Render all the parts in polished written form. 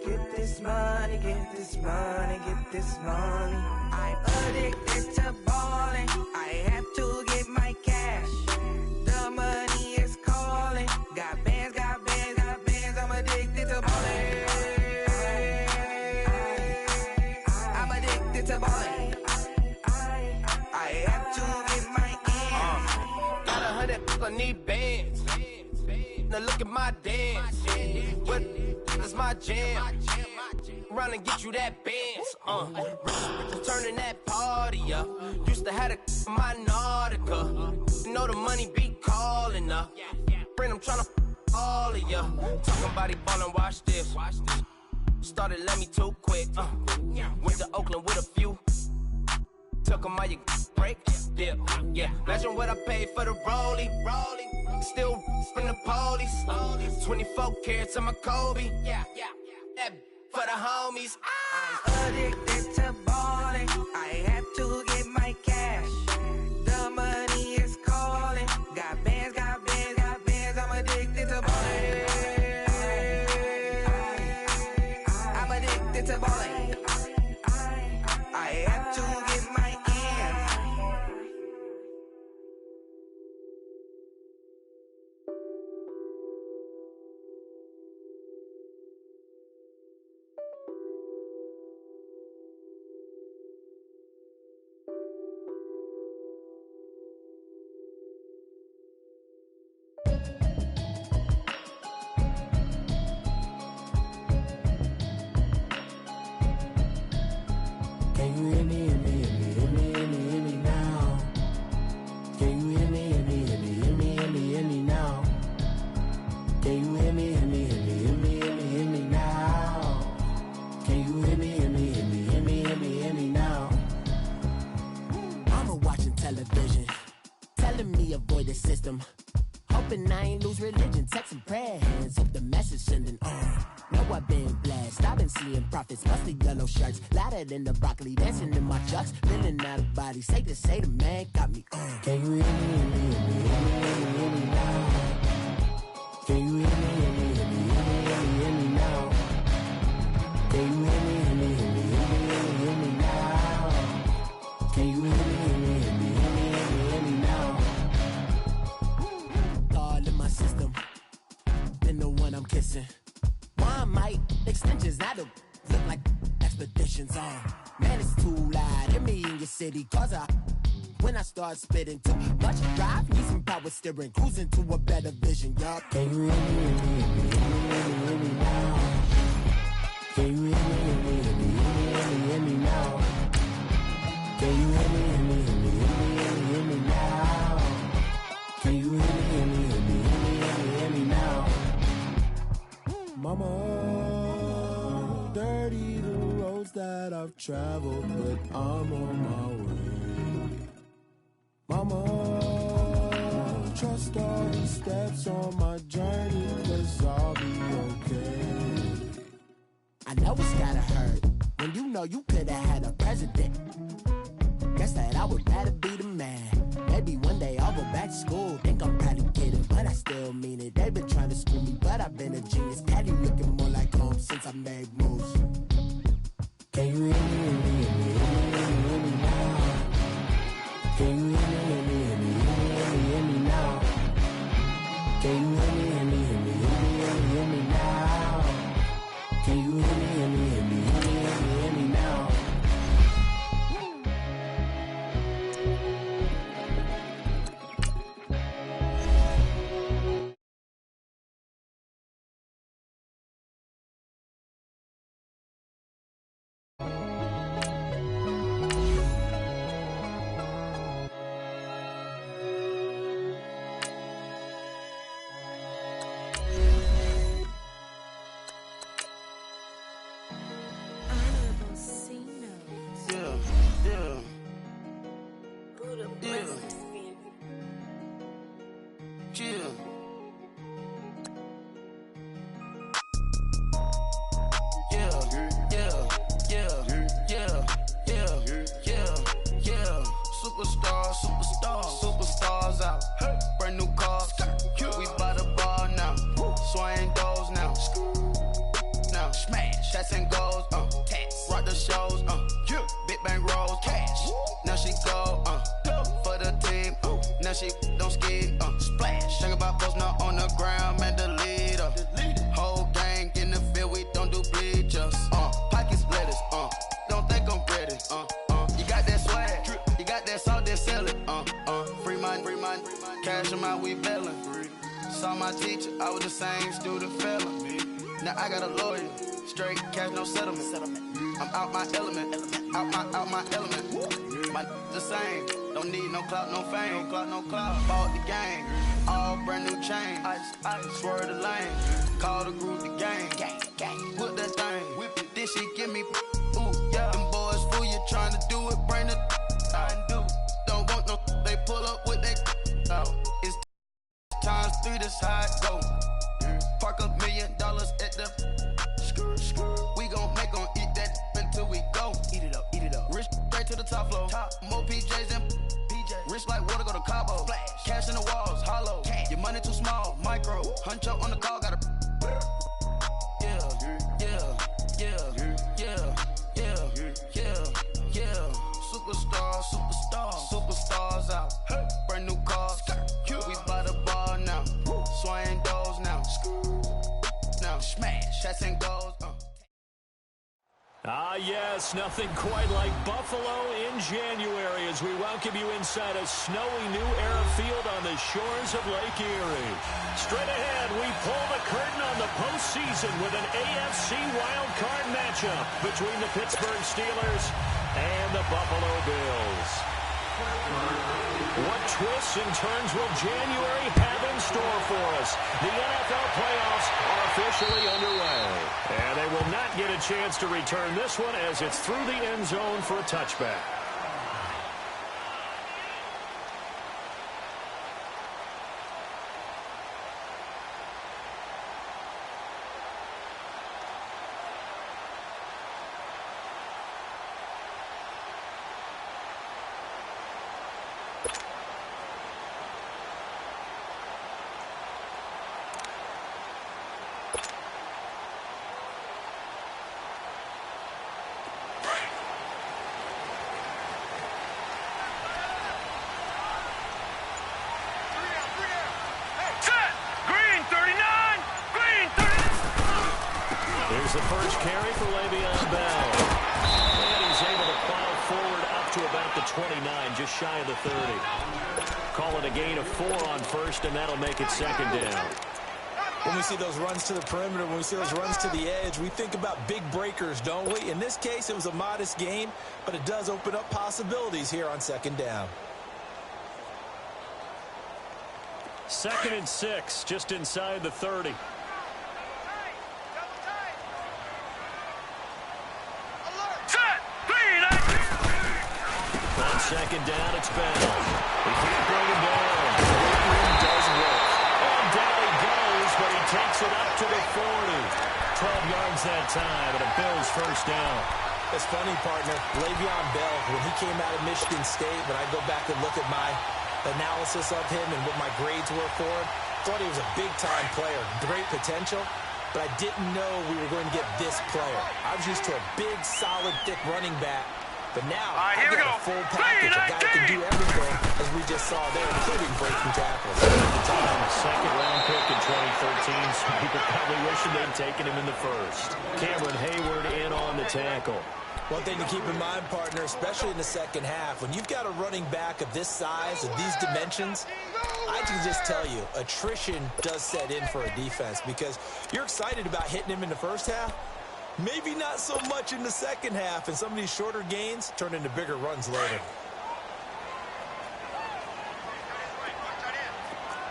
get this money, get this money, get this money. I'm addicted to balling. I have to get my cash. The money is calling. Got bands, got bands, got bands. I'm addicted to balling. I'm addicted to balling. I have to get my ends. Got 100, I need bands. Now look at my dance. What is my jam? Run and get you that bands. Turning that party up. Used to have my Nautica. You know the money be calling up. Friend, I'm tryna all of ya. Talking about it ballin', watch this. Started let me too quick. Went to Oakland with a few. Took 'em all you break. Yeah. Imagine what I paid for the rollie. Still from the police. 24 carats on my Kobe. That for the homies. I'm addicted to balling. I have to get my cash. The money is calling. Got bands, got bands, got bands. I'm addicted to balling. I'm addicted to balling. I have to get my ends. Can you hear me, hear me, hear me, hear me, hear me, hear me now? Can you hear me, hear me, hear me, hear me, hear me, hear me now? Can you hear me, hear me, hear me, hear me, hear me, hear me now? Can you hear me, hear me, hear me, hear me, hear me, hear me now? Mama watching television, telling me avoid the system. Hoping I ain't lose religion, texting prayer hands, hope the message sending on. Know I've been blessed, I've been seeing prophets, mostly yellow shirts, louder than the broccoli, dancing in my chucks, feeling out of body, say the man got me on. Can you hear me, hear me, hear me, hear me, hear me, hear me now? Can you hear me, hear me, hear me, hear me, hear me, hear me now? Can you hear me, hear me, hear me, hear me, hear me, hear me now? Can you hear me, hear me, hear me, hear me, hear me, hear me now? All in my system, been the one I'm kissing. One might extensions, that'll look like expeditions on. Man, it's too loud. Hit me in your city, cause when I start spitting too much drive, need some power steering, cruising to a better vision, y'all. Can you hear me, hear me, hear me, hear me, hear me now? Can you hear me, hear me, hear me, hear me, hear me now? Can you hear me, hear me, hear me, hear me, hear me, hear me now? Can you hear me, hear me, hear me, hear me, hear me, hear me now? Mama, dirty the roads that I've traveled, but I'm on my way. Mama, trust all the steps on my journey, 'cause I'll be okay. I know it's gotta hurt when you know you could've had a president. Guess that I would rather be the man. Maybe one day I'll go back to school. Think I'm proud to get it, but I still mean it. They've been trying to screw me, but I've been a genius. Daddy looking more like home since I made moves. Can you hear me, hear me, hear me, hear me, hear me, hear me now? Can you hear me, hear me, hear me, hear me, hear me, hear me now? Can you hear me, hear me, hear me, hear me, hear me, hear me now? Can you hear me, hear me, hear me, hear me, hear me, hear me now? Superstars out, brand new cars. We by the bar now, swaying doors now. Now smash. tats and goals, rock the shows, big bang rolls, cash. Now she go, for the team, now she don't ski, splash. Think about post now on the ground, man, the leader. Whole gang in the field, we don't do bleachers. Pockets lettuce, don't think I'm ready. You got that swag, you got that salt, then sell it. Free mind, cash them out, we bailin'. Saw my teacher, I was the same student fella. Now I got a lawyer, straight cash, no settlement. I'm out my element, out my element. My the same, don't need no clout, no fame. No clout, bought the game, all brand new chain. I swerve the lane, call the group the gang. Whip that thing, whip it, this shit give me. Ooh, yeah, them boys fool you trying to do it, bring the don't want no, they pull up with that. It's times 3, this how it go. Park $1 million at the we gon' make 'em eat that until we go. Eat it up. Rich straight to the top floor. More PJs and PJ. Rich like water, go to Cabo. Flash. Cash in the walls, hollow. Cash. Your money too small, micro. Huncho on the call, gotta. Superstars out. Brand new cars. We by the bar now. Swaying doors now. Smash. Shots and goals. Yes, nothing quite like Buffalo in January as we welcome you inside a snowy New Era field on the shores of Lake Erie. Straight ahead, we pull the curtain on the postseason with an AFC wildcard matchup between the Pittsburgh Steelers and the Buffalo Bills. What twists and turns will January have in store for us? The NFL playoffs are officially underway. And they will not get a chance to return this one as it's through the end zone for a touchback. Here's the first carry for Le'Veon Bell. And he's able to plow forward up to about the 29, just shy of the 30. Call it a gain of 4 on first, and that'll make it second down. When we see those runs to the perimeter, when we see those runs to the edge, we think about big breakers, don't we? In this case, it was a modest gain, but it does open up possibilities here on second down. 2nd and 6, just inside the 30. On second down, it's Bell. He can't bring him down. The does work. And down he goes, but he takes it up to the 40. 12 yards that time, and a Bills first down. It's funny, partner. Le'Veon Bell, when he came out of Michigan State, when I go back and look at my analysis of him and what my grades were for him, thought he was a big-time player, great potential, but I didn't know we were going to get this player. I was used to a big, solid, thick running back, but now I get a full package, a guy that can do everything, as we just saw there, including breaking tackles. Second-round pick in 2013. Some people probably wishing they'd taken him in the first. Cameron Hayward in on the tackle. One thing to keep in mind, partner, especially in the second half, when you've got a running back of this size, of these dimensions, I can just tell you, attrition does set in for a defense because you're excited about hitting him in the first half, maybe not so much in the second half, and some of these shorter gains turn into bigger runs later.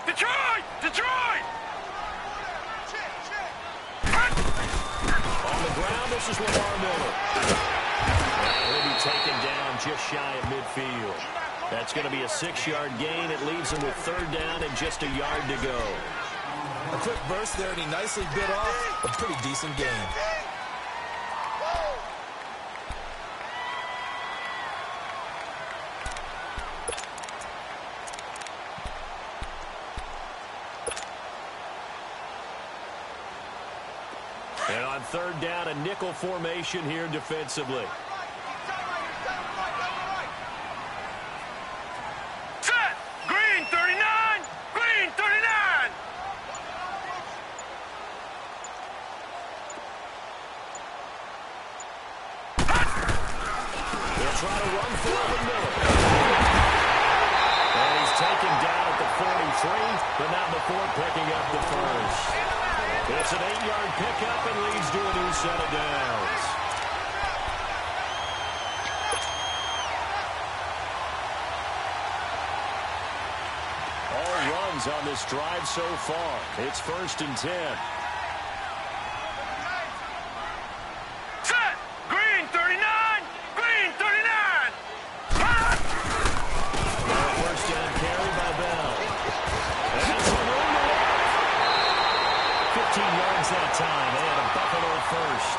Detroit! Detroit! On the ground, this is Lamar Miller. He'll be taken down just shy of midfield. That's going to be a 6-yard gain. It leaves him with 3rd down and just a yard to go. A quick burst there, and he nicely bit off a pretty decent gain. And on On third down, a nickel formation here defensively. Set! Green 39! Green 39! They'll try to run for the middle. And he's taken down at the 43, but not before picking up the first. It's an 8-yard pickup and leads to a new set of downs. All runs on this drive so far. It's 1st and 10. Set! Green 39! Green 39! First down carry by Bell. And that's a room to walk. 15 yards that time, and a Buffalo first.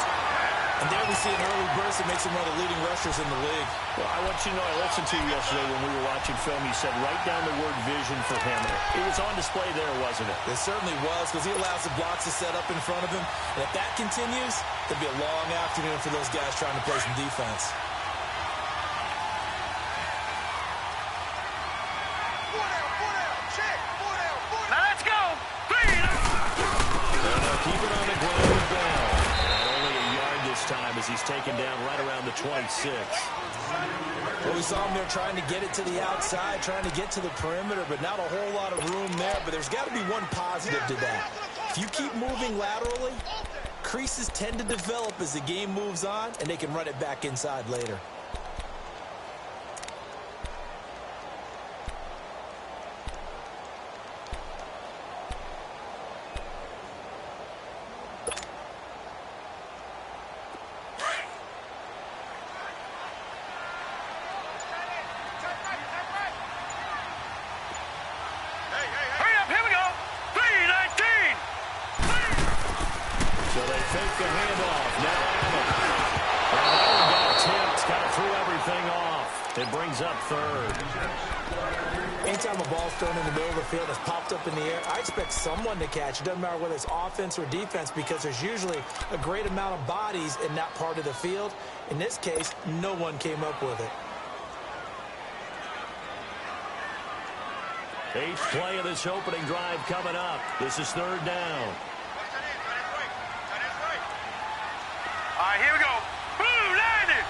And there we see an early burst that makes him one of the leading rushers in the league. Well, I want you to know, I listened to you yesterday when we were watching film. You said write down the word vision for him. It was on display there, wasn't it? It certainly was, because he allows the blocks to set up in front of him. And if that continues, it'll be a long afternoon for those guys trying to play some defense. Now let's go! Green! And they'll keep it on the ground with Bell. And only a yard this time as he's taken down right around the 26. Well, we saw him there trying to get it to the outside, trying to get to the perimeter, but not a whole lot of room there. But there's got to be one positive to that. If you keep moving laterally, creases tend to develop as the game moves on, and they can run it back inside later. Hurry up, here we go! 319! So they fake the handoff. Now Allen. And Allen got tipped. Kind of threw everything off. It brings up third. Anytime a ball's thrown in the middle of the field that's popped up in the air, I expect someone to catch. It doesn't matter whether it's offense or defense, because there's usually a great amount of bodies in that part of the field. In this case, no one came up with it. 8th play of this opening drive coming up. This is 3rd down. All right, here we go. Blue 90!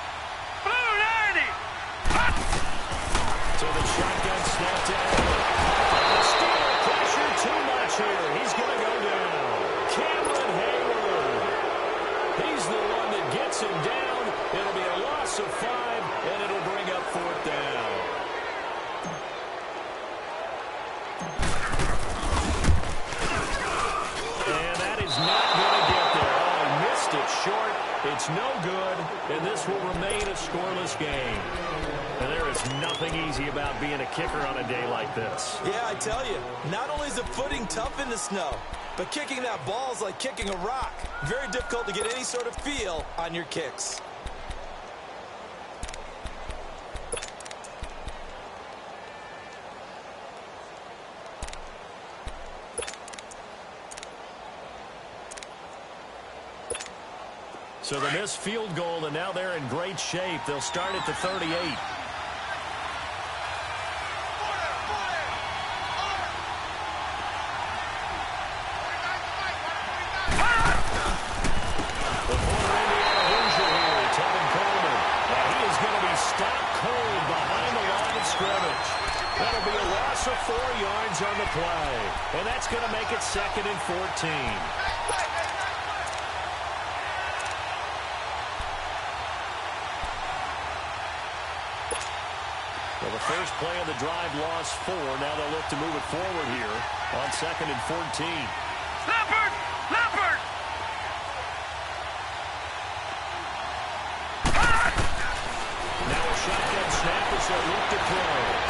Blue 90! So the shotgun snap to Allen. And the Steeler pressure too much here. He's going to go down. Cameron Hayward. He's the one that gets him down. It'll be a loss of 5, and it'll bring up 4th down. And that is not going to get there. Oh, he missed it short. It's no good, and this will remain a scoreless game. And there is nothing easy about being a kicker on a day like this. Yeah, I tell you, not only is the footing tough in the snow, but kicking that ball is like kicking a rock. Very difficult to get any sort of feel on your kicks. So the missed field goal, and now they're in great shape. They'll start at the 38. That'll be a loss of 4 yards on the play. And that's going to make it 2nd and 14. Well, the first play of the drive lost 4. Now they'll look to move it forward here on 2nd and 14. Leopard! Leopard! Now a shotgun snap as they look to throw.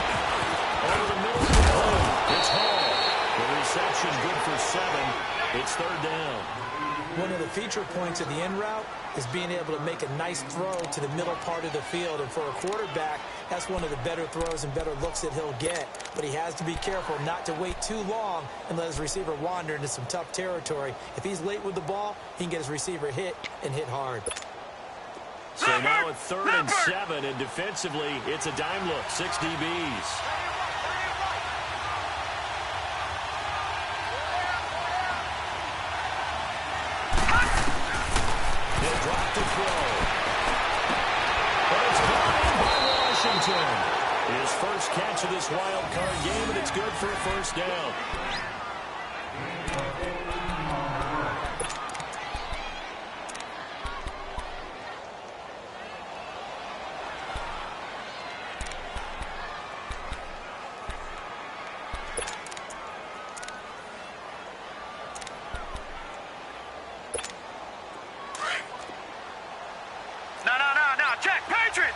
Over the middle of the field, it's Hall. The reception good for 7. It's 3rd down. One of the feature points of the in route is being able to make a nice throw to the middle part of the field. And for a quarterback, that's one of the better throws and better looks that he'll get. But he has to be careful not to wait too long and let his receiver wander into some tough territory. If he's late with the ball, he can get his receiver hit and hit hard. So now at 3rd and 7, and defensively, it's a dime look, 6 DBs. He'll drop the throw. But it's caught in by Washington. His first catch of this wild card game, and it's good for a first down. No, check, Patriot!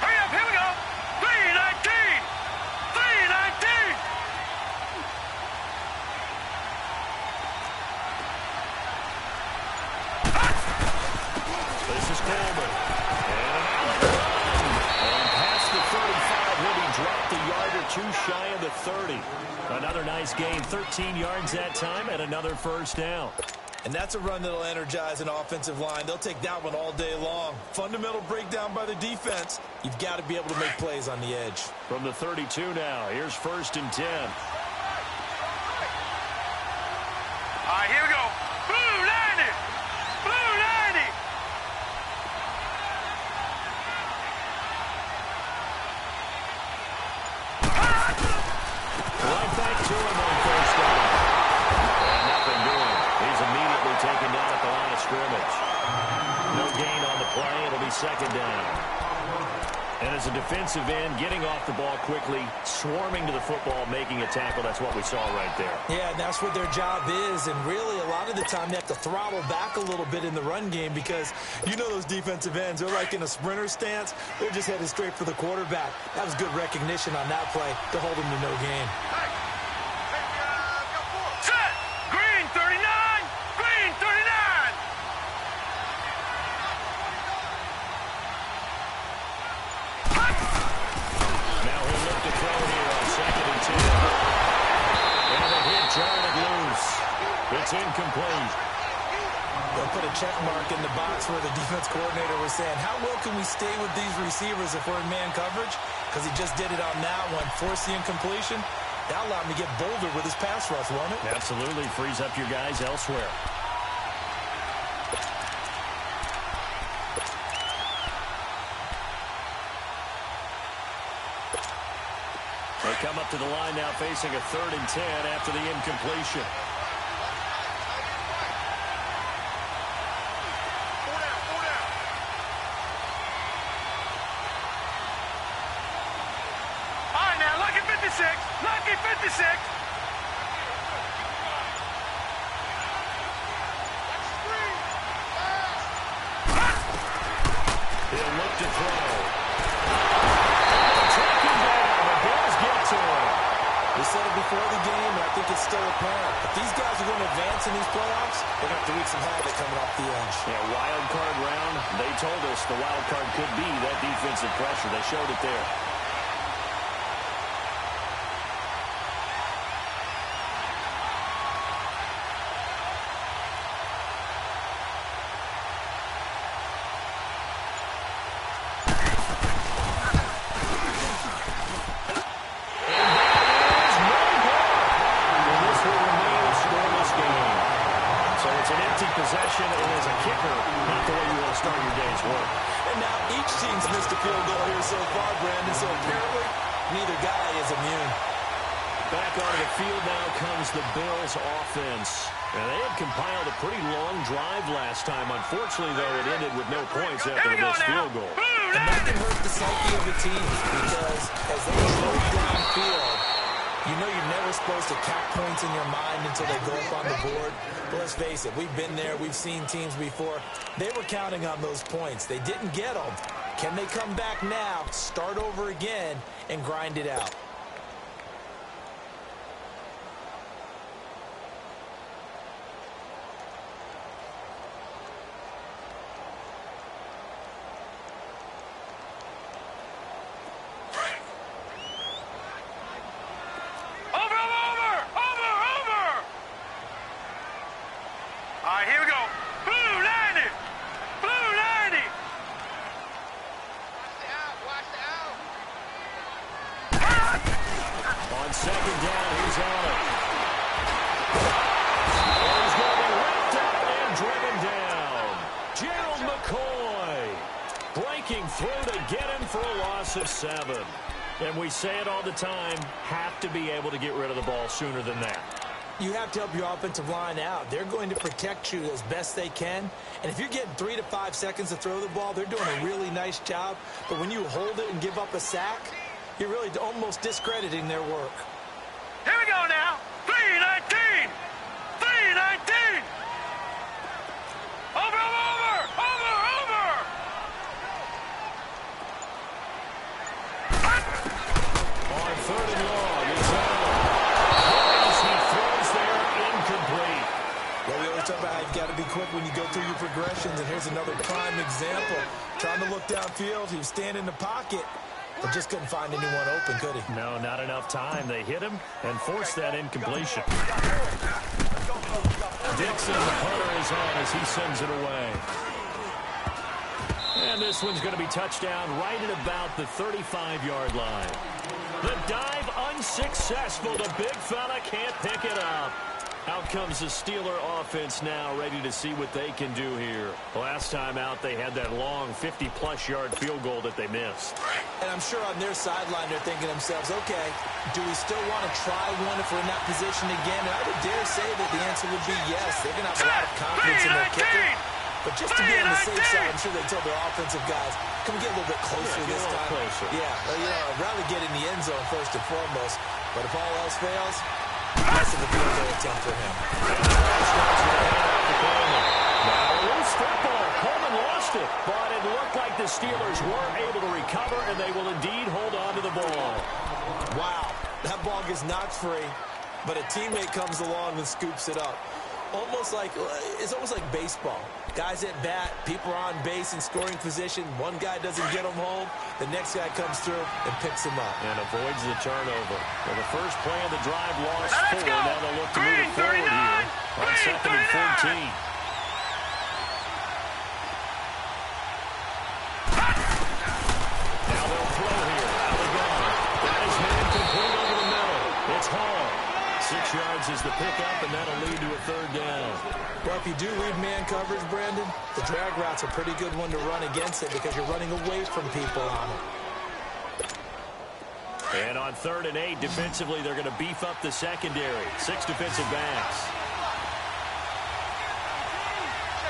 Hurry up, here we go! 319! 319! This is Coleman. And past the 35, he'll be dropped a yard or two shy of the 30. Another nice gain, 13 yards that time, and another first down. And that's a run that'll energize an offensive line. They'll take that one all day long. Fundamental breakdown by the defense. You've got to be able to make plays on the edge. From the 32 now, here's 1st and 10. All right, here we go. Blue 90! Blue 90! Right back to him on 1st down. And nothing doing. He's immediately taken down at the line of scrimmage. No gain on the play. It'll be 2nd down. And as a defensive end, getting off the ball quickly, swarming to the football, making a tackle, that's what we saw right there. Yeah, and that's what their job is. And really, a lot of the time, they have to throttle back a little bit in the run game because you know those defensive ends, they're like in a sprinter stance. They're just headed straight for the quarterback. That was good recognition on that play to hold him to no gain. Set! Green 39! Green 39! Now he'll look to throw here on 2nd and 10. And a hit, trying it loose. It's incomplete. They'll put a check mark in the box where the defense coordinator was saying, how well can we stay with these receivers if we're in man coverage? Because he just did it on that one, forced the incompletion. That allowed him to get bolder with his pass rush, won't it? Absolutely. Frees up your guys elsewhere. They come up to the line now facing a 3rd and 10 after the incompletion. All right, now, lucky 56! Lucky 56! He'll look to throw. Taken down. The Bills get to him. We said it before the game, and I think it's still apparent. If these guys are going to advance in these playoffs, they're going to have to wreak some havoc coming off the edge. Yeah, wild card round. They told us the wild card could be that defensive pressure. They showed it there. Possession and as a kicker, not the way you want to start your day's work. And now each team's missed a field goal here so far, Brandon, so apparently neither guy is immune. Back onto the field now comes the Bills offense. And they had compiled a pretty long drive last time. Unfortunately, though, it ended with no points after the missed field goal. And that can hurt the psyche of a team because as they drove downfield, you know you're never supposed to count points in your mind until they go up on the board. But let's face it, we've been there. We've seen teams before. They were counting on those points. They didn't get them. Can they come back now, start over again, and grind it out? All right, here we go. Blue 90. Blue 90. Watch the out. On second down, he's on it. He's going to be ripped up and driven down. Gerald McCoy breaking through to get him for a loss of 7. And we say it all the time, have to be able to get rid of the ball sooner than that. You have to help your offensive line out. They're going to protect you as best they can. And if you're getting 3 to 5 seconds to throw the ball, they're doing a really nice job. But when you hold it and give up a sack, you're really almost discrediting their work. Here we go now. 3-19. 3-19. Over. On third and long, it's out. He throws there, incomplete. Well, we always talk about how you've got to be quick when you go through your progressions, and here's another prime example. Trying to look downfield, he was standing in the pocket, but just couldn't find anyone open, could he? No, not enough time. They hit him and forced that incompletion. Dixon, the punter, is on as he sends it away. And this one's going to be touchdown right at about the 35-yard line. The dive unsuccessful. The big fella can't pick it up. Out comes the Steeler offense now, ready to see what they can do here. Last time out, they had that long 50-plus yard field goal that they missed. And I'm sure on their sideline, they're thinking to themselves, okay, do we still want to try one if we're in that position again? And I would dare say that the answer would be yes. They're going to have a lot of confidence in their kicker. But just to be on the safe side, I'm sure they told their offensive guys, can we get a little bit closer this time? Closer. Yeah, well, you know, I'd rather get in the end zone first and foremost. But if all else fails, less of a field goal attempt for him. Now a loose football. Coleman lost it. But it looked like the Steelers were able to recover, and they will indeed hold on to the ball. Wow, that ball gets knocked free, but a teammate comes along and scoops it up. It's almost like baseball. Guys at bat, people are on base in scoring position. One guy doesn't get him home. The next guy comes through and picks him up. And avoids the turnover. Well, the first play of the drive lost 4. Let's go. Now they'll look to move it forward here on second and 14. Now they'll throw here. Out of gun. That is man complete over the middle. It's Hall. 6 yards is the pickup, and that'll lead to a third down. Well, if you do read man coverage, Brandon, the drag route's a pretty good one to run against it because you're running away from people on it. And on 3rd and 8, defensively, they're going to beef up the secondary. 6 defensive backs.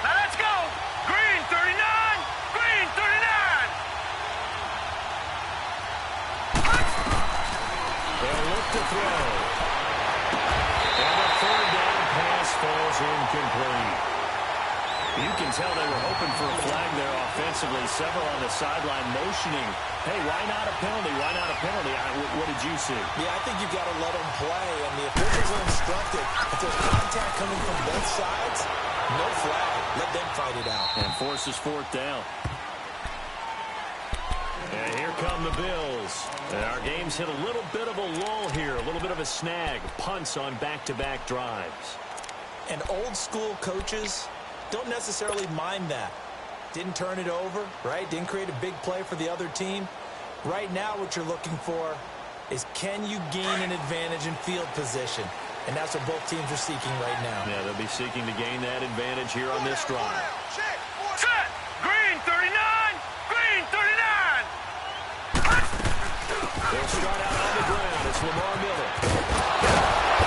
Now let's go. Green 39. Green 39. They'll look to throw. And the third down pass falls incomplete. You can tell they were hoping for a flag there offensively. Several on the sideline motioning, hey, why not a penalty? Why not a penalty? What did you see? Yeah, I think you've got to let them play, and the officials are instructed. If there's contact coming from both sides, no flag. Let them fight it out. And forces 4th down. And here come the Bills. And our game's hit a little bit of a lull here, a little bit of a snag. Punts on back-to-back drives. And old-school coaches don't necessarily mind that. Didn't turn it over, right? Didn't create a big play for the other team. Right now what you're looking for is can you gain an advantage in field position? And that's what both teams are seeking right now. Yeah, they'll be seeking to gain that advantage here on this drive. Set. Green 39. Green 39. They'll start out on the ground. It's Lamar Miller.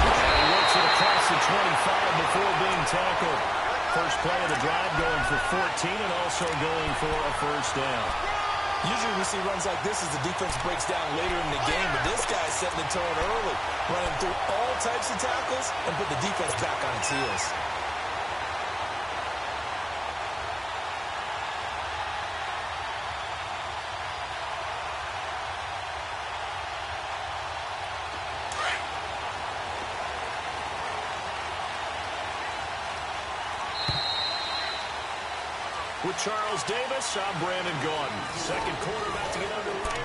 And he works it across the 25 before being tackled. First play of the drive going for 14 and also going for a first down. Usually we see runs like this as the defense breaks down later in the game, but this guy's setting the tone early, running through all types of tackles and put the defense back on its heels. With Charles Davis, I'm Brandon Gordon. Second quarter about to get underway.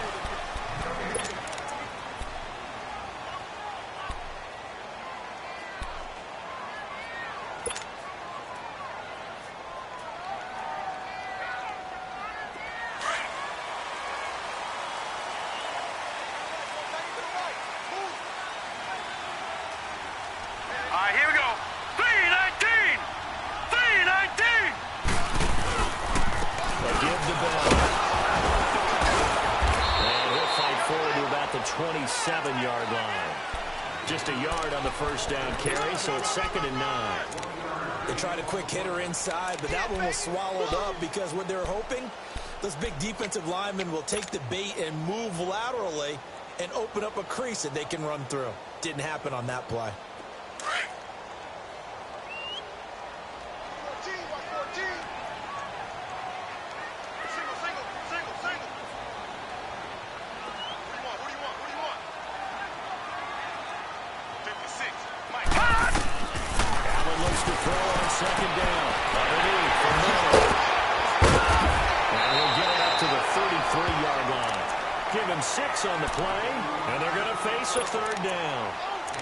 27-yard line. Just a yard on the first down carry, so it's 2nd and 9. They tried a quick hitter inside, but that one was swallowed up because what they're hoping, those big defensive linemen will take the bait and move laterally and open up a crease that they can run through. Didn't happen on that play. Second down. Underneath for Miller. And he'll get it up to the 33-yard line. Give him 6 on the play, and they're going to face a 3rd down.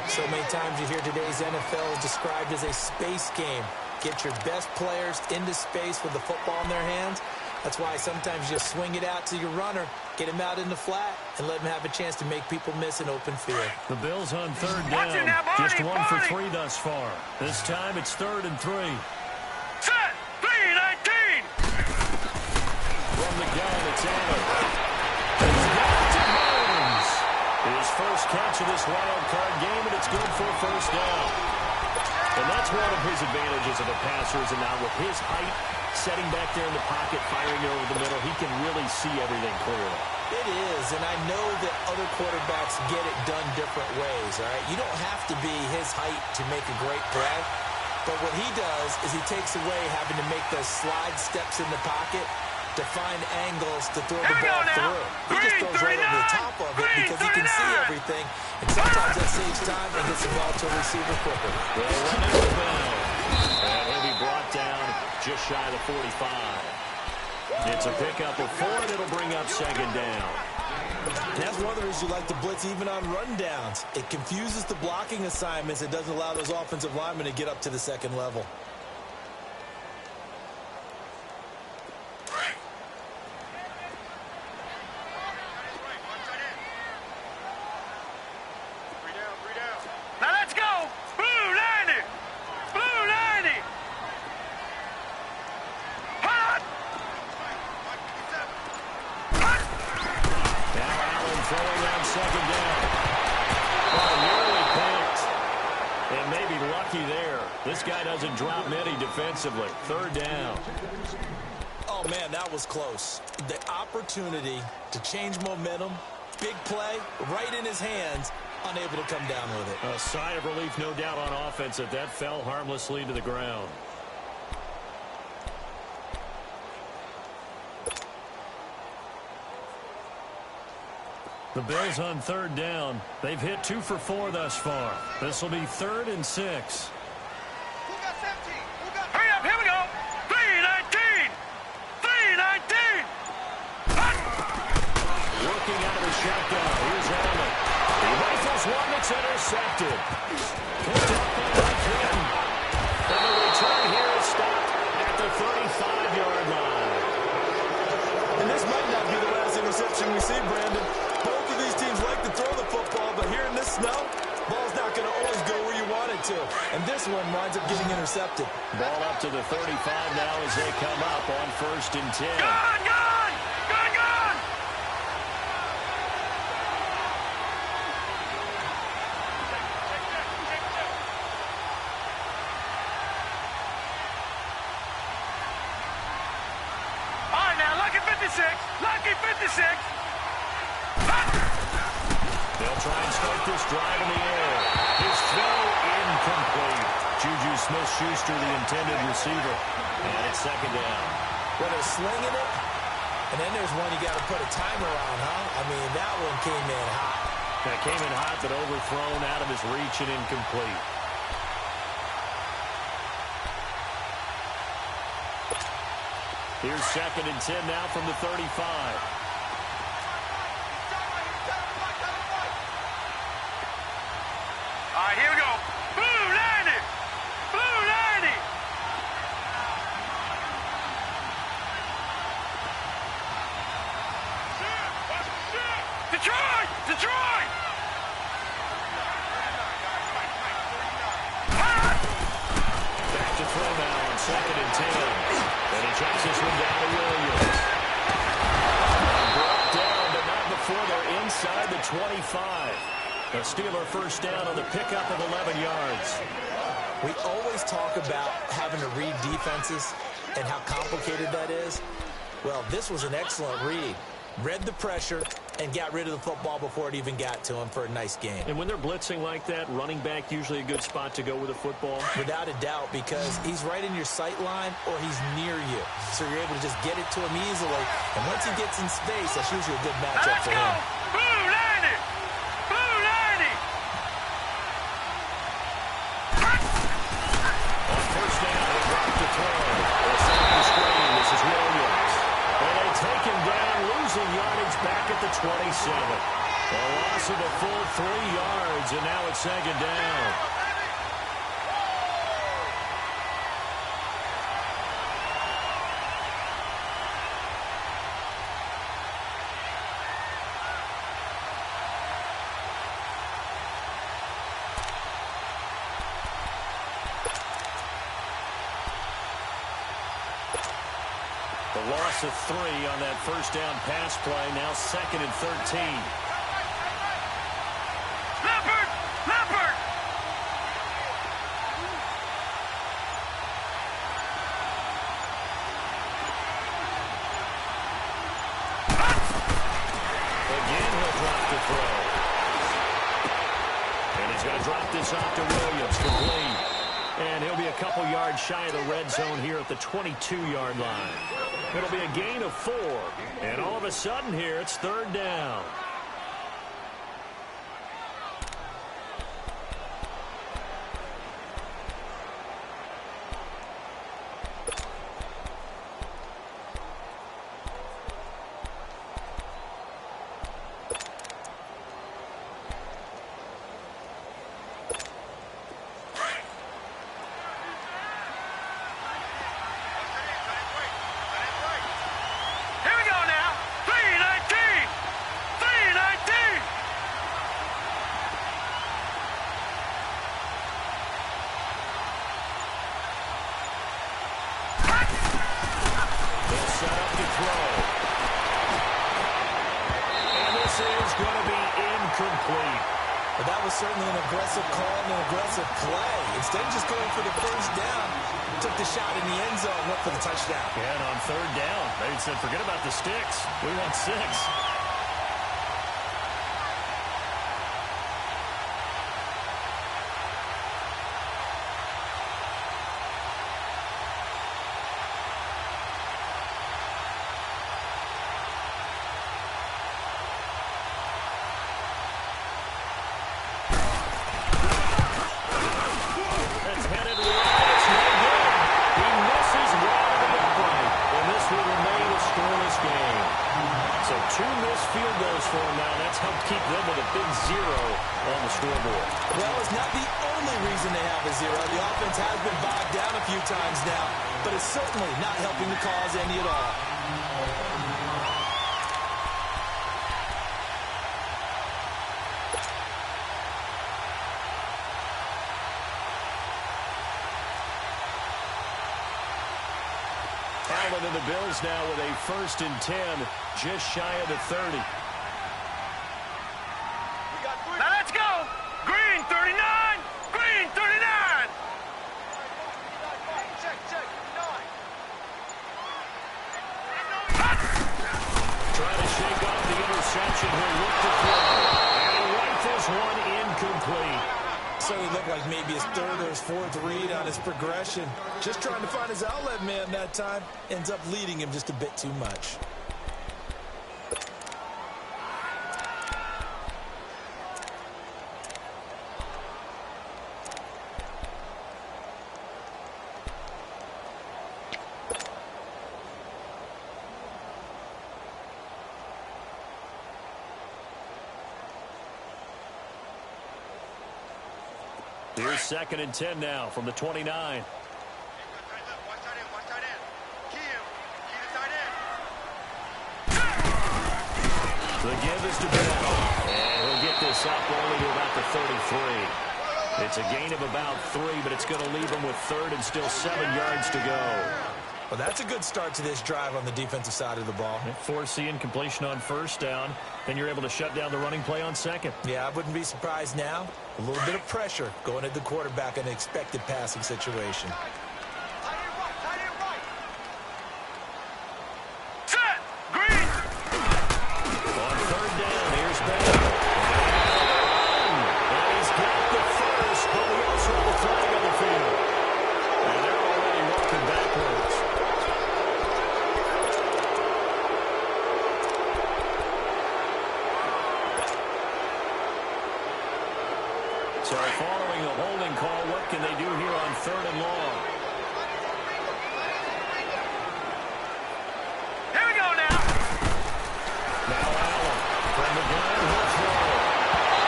So many times you hear today's NFL described as a space game. Get your best players into space with the football in their hands. That's why sometimes you swing it out to your runner, get him out in the flat, and let him have a chance to make people miss an open field. The Bills on 3rd down. Just 1 for 3 thus far. This time it's 3rd and 3. Set! 3-19! From the gun, it's Allen. He's got it to Jones. His first catch of this wild card game, and it's good for a 1st down. And that's one of his advantages of a passer, is now with his height, setting back there in the pocket, firing it over the middle, he can really see everything clearly. It is, and I know that other quarterbacks get it done different ways, all right? You don't have to be his height to make a great play, but what he does is he takes away having to make those slide steps in the pocket to find angles to throw the ball through. He just throws right over the top of it because he can see everything, and sometimes that saves time and gets the ball to a receiver quicker. They'll run it with Bell, and he'll be brought down just shy of the 45. It's a pickup of 4, and it'll bring up 2nd down. That's one of the reasons you like to blitz even on rundowns. It confuses the blocking assignments. It doesn't allow those offensive linemen to get up to the 2nd level. Now let's go! Blue 90! Blue 90! Hot! Now Allen throwing on 2nd down. Oh, nearly picked. And maybe lucky there. This guy doesn't drop many defensively. 3rd down. Oh, man, that was close. The opportunity to change momentum, big play, right in his hands, unable to come down with it. A sigh of relief, no doubt, on offense that fell harmlessly to the ground. The Bills on 3rd down. They've hit 2 for 4 thus far. This will be 3rd and 6. Hurry up, here we go! 3-19! 3-19! Working out of the shotgun. Here's Allen. He rifles one that's intercepted. Picked up by Kim. And the return here is stopped at the 35-yard line. And this might not be the last interception we see, Brandon. Both of these teams like to throw the football, but here in this snow, ball's not going to always go where you want it to. And this one winds up getting intercepted. Ball up to the 35 now as they come up on 1st and 10. Gone! Gone! Gone! Gone! All right, now, lucky 56! Lucky 56! They'll try and start this drive in the air. His throw incomplete. Juju Smith-Schuster, the intended receiver. And it's 2nd down. Well, they're slinging it, and then there's one you got to put a timer on, huh? I mean, that one came in hot. That came in hot, but overthrown out of his reach and incomplete. Here's 2nd and 10 now from the 35. All right, here we go. Blue 90! Blue 90! Detroit! Detroit! Back to throw now on 2nd and 10. And he checks this one down to Williams. Brought down, but not before they're inside the 25. The Steeler first down on the pickup of 11 yards. We always talk about having to read defenses and how complicated that is. Well, this was an excellent read. Read the pressure and got rid of the football before it even got to him for a nice game. And when they're blitzing like that, running back usually a good spot to go with a football? Without a doubt, because he's right in your sight line or he's near you. So you're able to just get it to him easily. And once he gets in space, that's usually a good matchup for him. Blue 90! Blue 90! On first down, they drop to throw. They'll set up the screen. This is Williams. And they take him down, losing yardage back at the 27. A loss of a full 3 yards, and now it's second down. The loss of 3 on that first down pass play. Now second and 13. Leopard! Leopard! Again, he'll drop to throw. And he's going to drop this off to Williams, complete. And he'll be a couple yards shy of the red zone here at the 22-yard line. It'll be a gain of 4. And all of a sudden here, it's third down. But that was certainly an aggressive call and an aggressive play. Instead of just going for the first down, took the shot in the end zone, went for the touchdown. Yeah, and on third down, they said, forget about the sticks. We want 6. Certainly not helping the cause any at all. Allen and the Bills now with a 1st and 10, just shy of the 30. Now let's go! Green 39! Green 39! Trying to shake off the interception. He'll look to throw. And he rifles one incomplete. So he looked like maybe his 3rd or his 4th read on his progression. Just trying to find his outlet man that time. Ends up leading him just a bit too much. Here's 2nd and 10 now from the 29. Watch tight end, watch tight end. Key him. Key the tight end. The give is to Bell. And he'll get this up only to about the 33. It's a gain of about 3, but it's going to leave him with 3rd and still 7 yards to go. Well, that's a good start to this drive on the defensive side of the ball. Force the incompletion on first down. Then you're able to shut down the running play on second. Yeah, I wouldn't be surprised now. A little bit of pressure going at the quarterback in an expected passing situation. Set! Green! On third down, here's Bell. And he's got the first, but we also have a flag on the field. And they're already walking backwards. So following the holding call, what can they do here on third and long? Here we go now! Now Allen from the gun, he'll throw.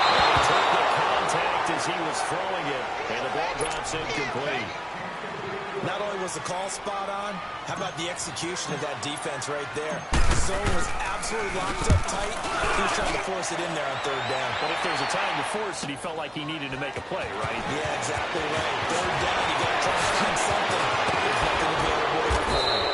And he took the contact as he was throwing it, and the ball drops incomplete. Not only was the call spot on, how about the execution of that defense right there? The zone was absolutely locked up tight. He was trying to force it in there on third down. But if there's a time to force it, he felt like he needed to make a play, right? Yeah, exactly right. Third down, you got to try to find something. There's nothing available here for him.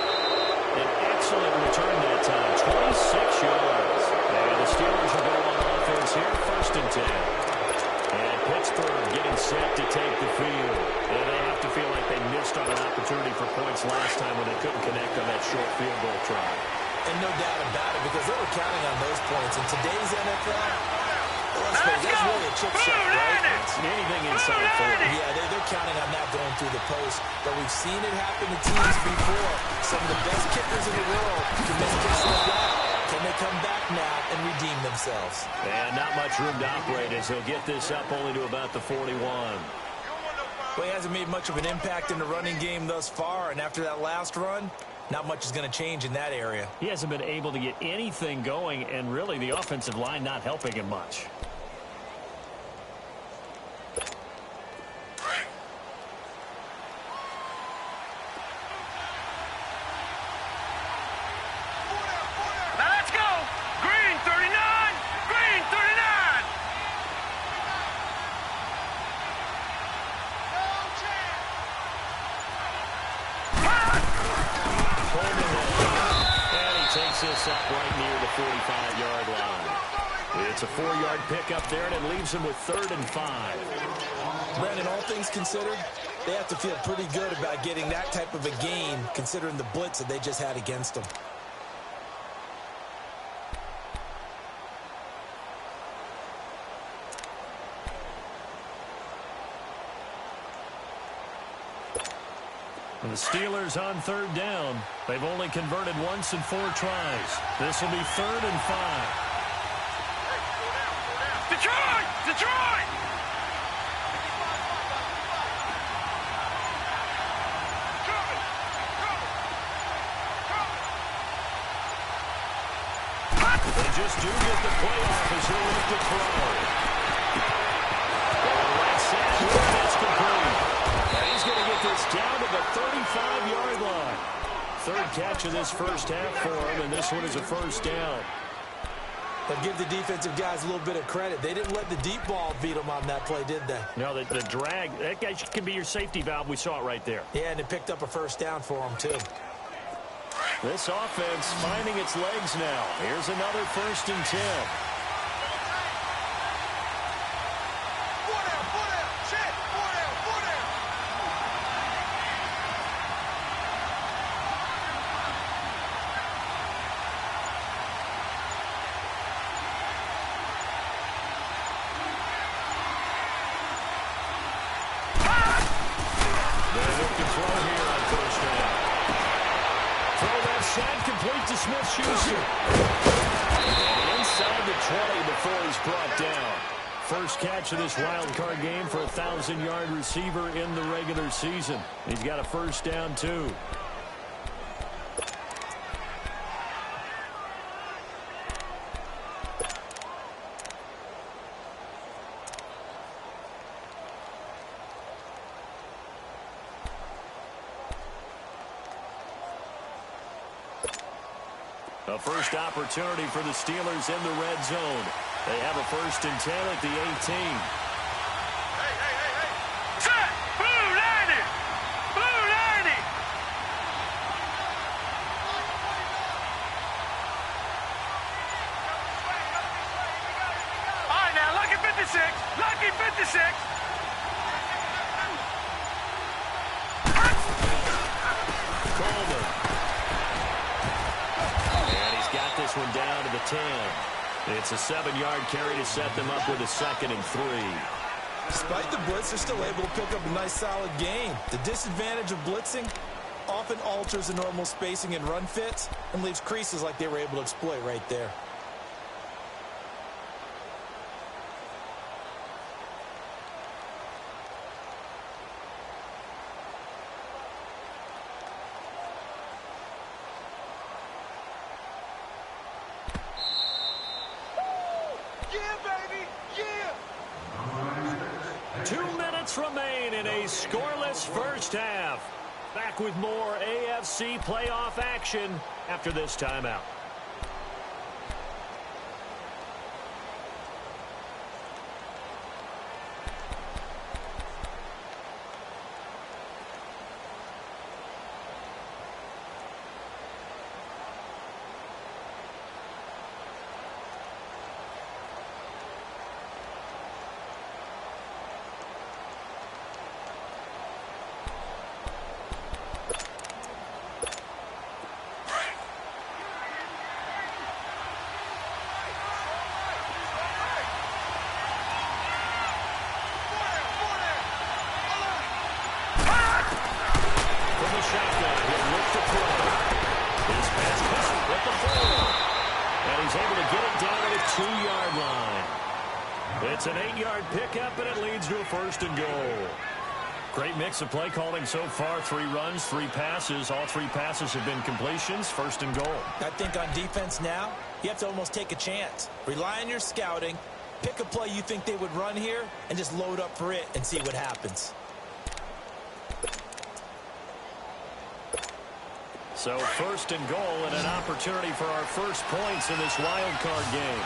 An excellent return that time, 26 yards. And the Steelers will go on offense here, first and 10. And Pittsburgh getting set to take the field. And they have to feel like they missed on an opportunity for points last time when they couldn't connect on that short field goal try. And no doubt about it, because they were counting on those points. In today's NFL, let's face it, that's really a chip shot, right? It's anything inside 40. Yeah, they're counting on that going through the post. But we've seen it happen to teams before. Some of the best kickers in the world can miss kicks like that. Can they come back now and redeem themselves? And not much room to operate as he'll get this up only to about the 41. Well, he hasn't made much of an impact in the running game thus far, and after that last run, not much is going to change in that area. He hasn't been able to get anything going, and really the offensive line not helping him much. Now let's go! Green 39! Green 39! And he takes this up right near the 45-yard line. It's a 4-yard pickup there, and it leaves him with 3rd and 5. Brandon, all things considered, they have to feel pretty good about getting that type of a gain, considering the blitz that they just had against them. And the Steelers on 3rd down. They've only converted once in 4 tries. This will be 3rd and 5. Detroit! Detroit! They just do get the playoff as he'll look to throw. Right side, that's complete. And he's going to get this down to the 35-yard line. 3rd catch of this first half for him, and this one is a first down. But give the defensive guys a little bit of credit. They didn't let the deep ball beat them on that play, did they? No, the drag, that guy can be your safety valve. We saw it right there. Yeah, and it picked up a first down for them, too. This offense finding its legs now. Here's another 1st and 10. Complete to Smith-Schuster. And inside the 20 before he's brought down. First catch of this wild card game for a 1,000-yard receiver in the regular season. He's got a first down, too. A first opportunity for the Steelers in the red zone. They have a 1st and 10 at the 18. Set! Blue 90! Blue 90! 56. Lucky 56. Coleman. And he's got this one down to the 10. It's a 7-yard carry to set them up with a 2nd and 3. Despite the blitz, they're still able to pick up a nice, solid gain. The disadvantage of blitzing often alters the normal spacing and run fits and leaves creases like they were able to exploit right there. Yeah, baby. Yeah. 2 minutes remain in a scoreless first half. Back with more AFC playoff action after this timeout. It's an 8-yard pickup, and it leads to a 1st and goal. Great mix of play calling so far. 3 runs, 3 passes. All 3 passes have been completions. 1st and goal. I think on defense now, you have to almost take a chance. Rely on your scouting. Pick a play you think they would run here, and just load up for it and see what happens. So 1st and goal, and an opportunity for our first points in this wild card game.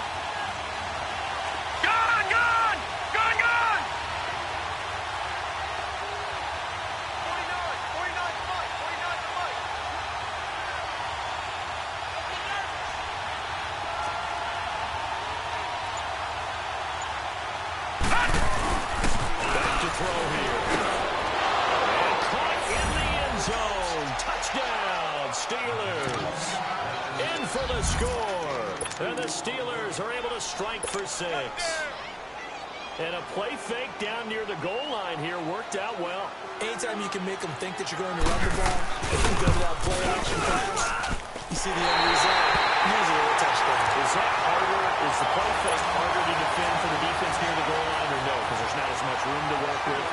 And the Steelers are able to strike for 6. And a play fake down near the goal line here worked out well. Anytime you can make them think that you're going to run the ball, if you go to that play action pass, you see the end result, usually a touchdown. Is that harder? Is the play fake harder to defend for the defense near the goal line, or no? Because there's not as much room to work with.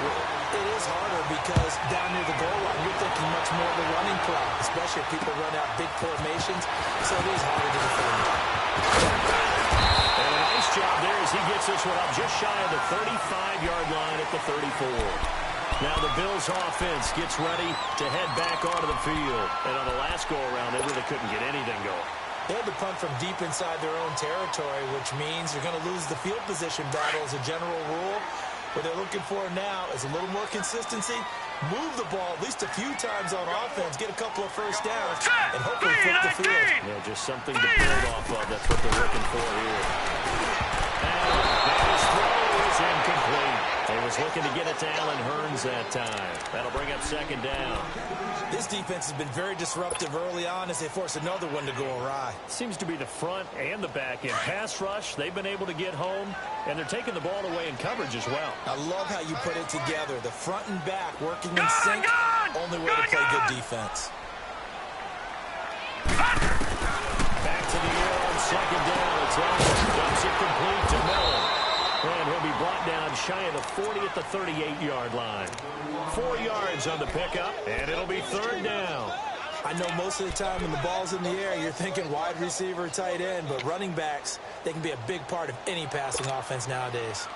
It is harder because down near the goal line, you're thinking much more of a running play, especially if people run out big formations. So it is harder to defend. And a nice job there as he gets this one up just shy of the 35-yard line at the 34. Now the Bills offense gets ready to head back onto the field. And on the last go-around, they really couldn't get anything going. They had to punt from deep inside their own territory, which means you're going to lose the field position battle as a general rule. What they're looking for now is a little more consistency, move the ball at least a few times on offense, get a couple of first downs, and hopefully flip the field. Yeah, just something to build off of. That's what they're looking for here. And his throw is incomplete. He was looking to get it to Allen Hurns that time. That'll bring up 2nd down. This defense has been very disruptive early on as they force another one to go awry. Seems to be the front and the back end. Pass rush, they've been able to get home, and they're taking the ball away in coverage as well. I love how you put it together. The front and back working in sync. Only way to play good defense. Back to the air on 2nd down. It's Allen. Dumps it complete to Miller. And he'll be brought down shy of the 40 at the 38-yard line. 4 yards on the pickup, and it'll be 3rd down. I know most of the time when the ball's in the air, you're thinking wide receiver, tight end, but running backs, they can be a big part of any passing offense nowadays.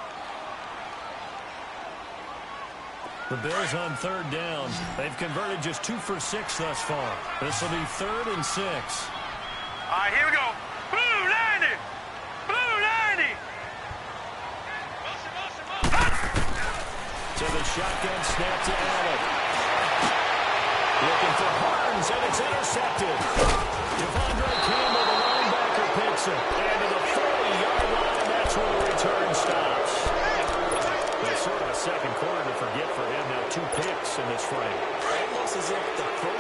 The Bills on 3rd down. They've converted just 2 for 6 thus far. This will be 3rd and 6. All right, here we go. Blue 90. Blue 90. To the shotgun snap to Allen. Looking for Hurns, and it's intercepted. Devondre Campbell, the linebacker, picks it. And to the 40-yard line, that's where the return stops.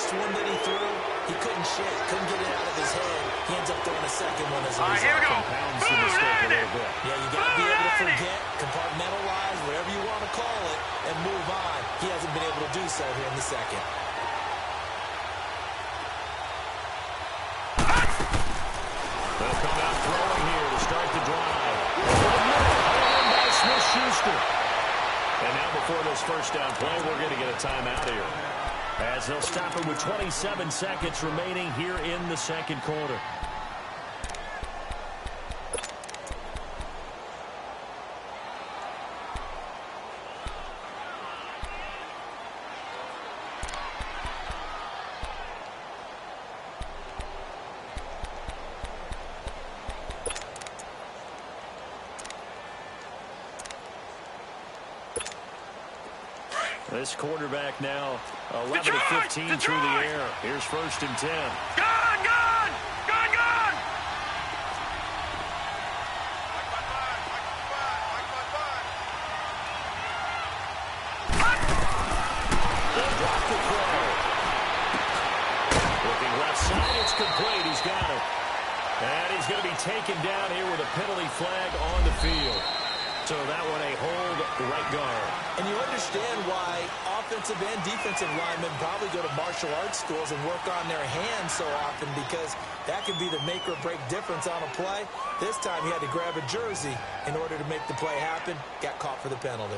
first one that he threw, he couldn't get it out of his head. He ends up throwing a second one as a result. Here we go. Compounds the mistake a little bit. Yeah, you got to be able to forget, compartmentalize, whatever you want to call it, and move on. He hasn't been able to do so here in the second. They'll come out throwing here to start the drive. Home by Smith-Schuster. And now before this first down play, we're going to get a timeout here, as they'll stop it with 27 seconds remaining here in the second quarter. This quarterback now 11 of 15 through the air. Here's 1st and 10. Gone, gone, gone, gone. They'll drop the throw. Looking left side, it's complete. He's got it. And he's going to be taken down here with a penalty flag on the field. So that one a hold right guard. And you understand why offensive and defensive linemen probably go to martial arts schools and work on their hands so often, because that can be the make or break difference on a play. This time he had to grab a jersey in order to make the play happen. Got caught for the penalty.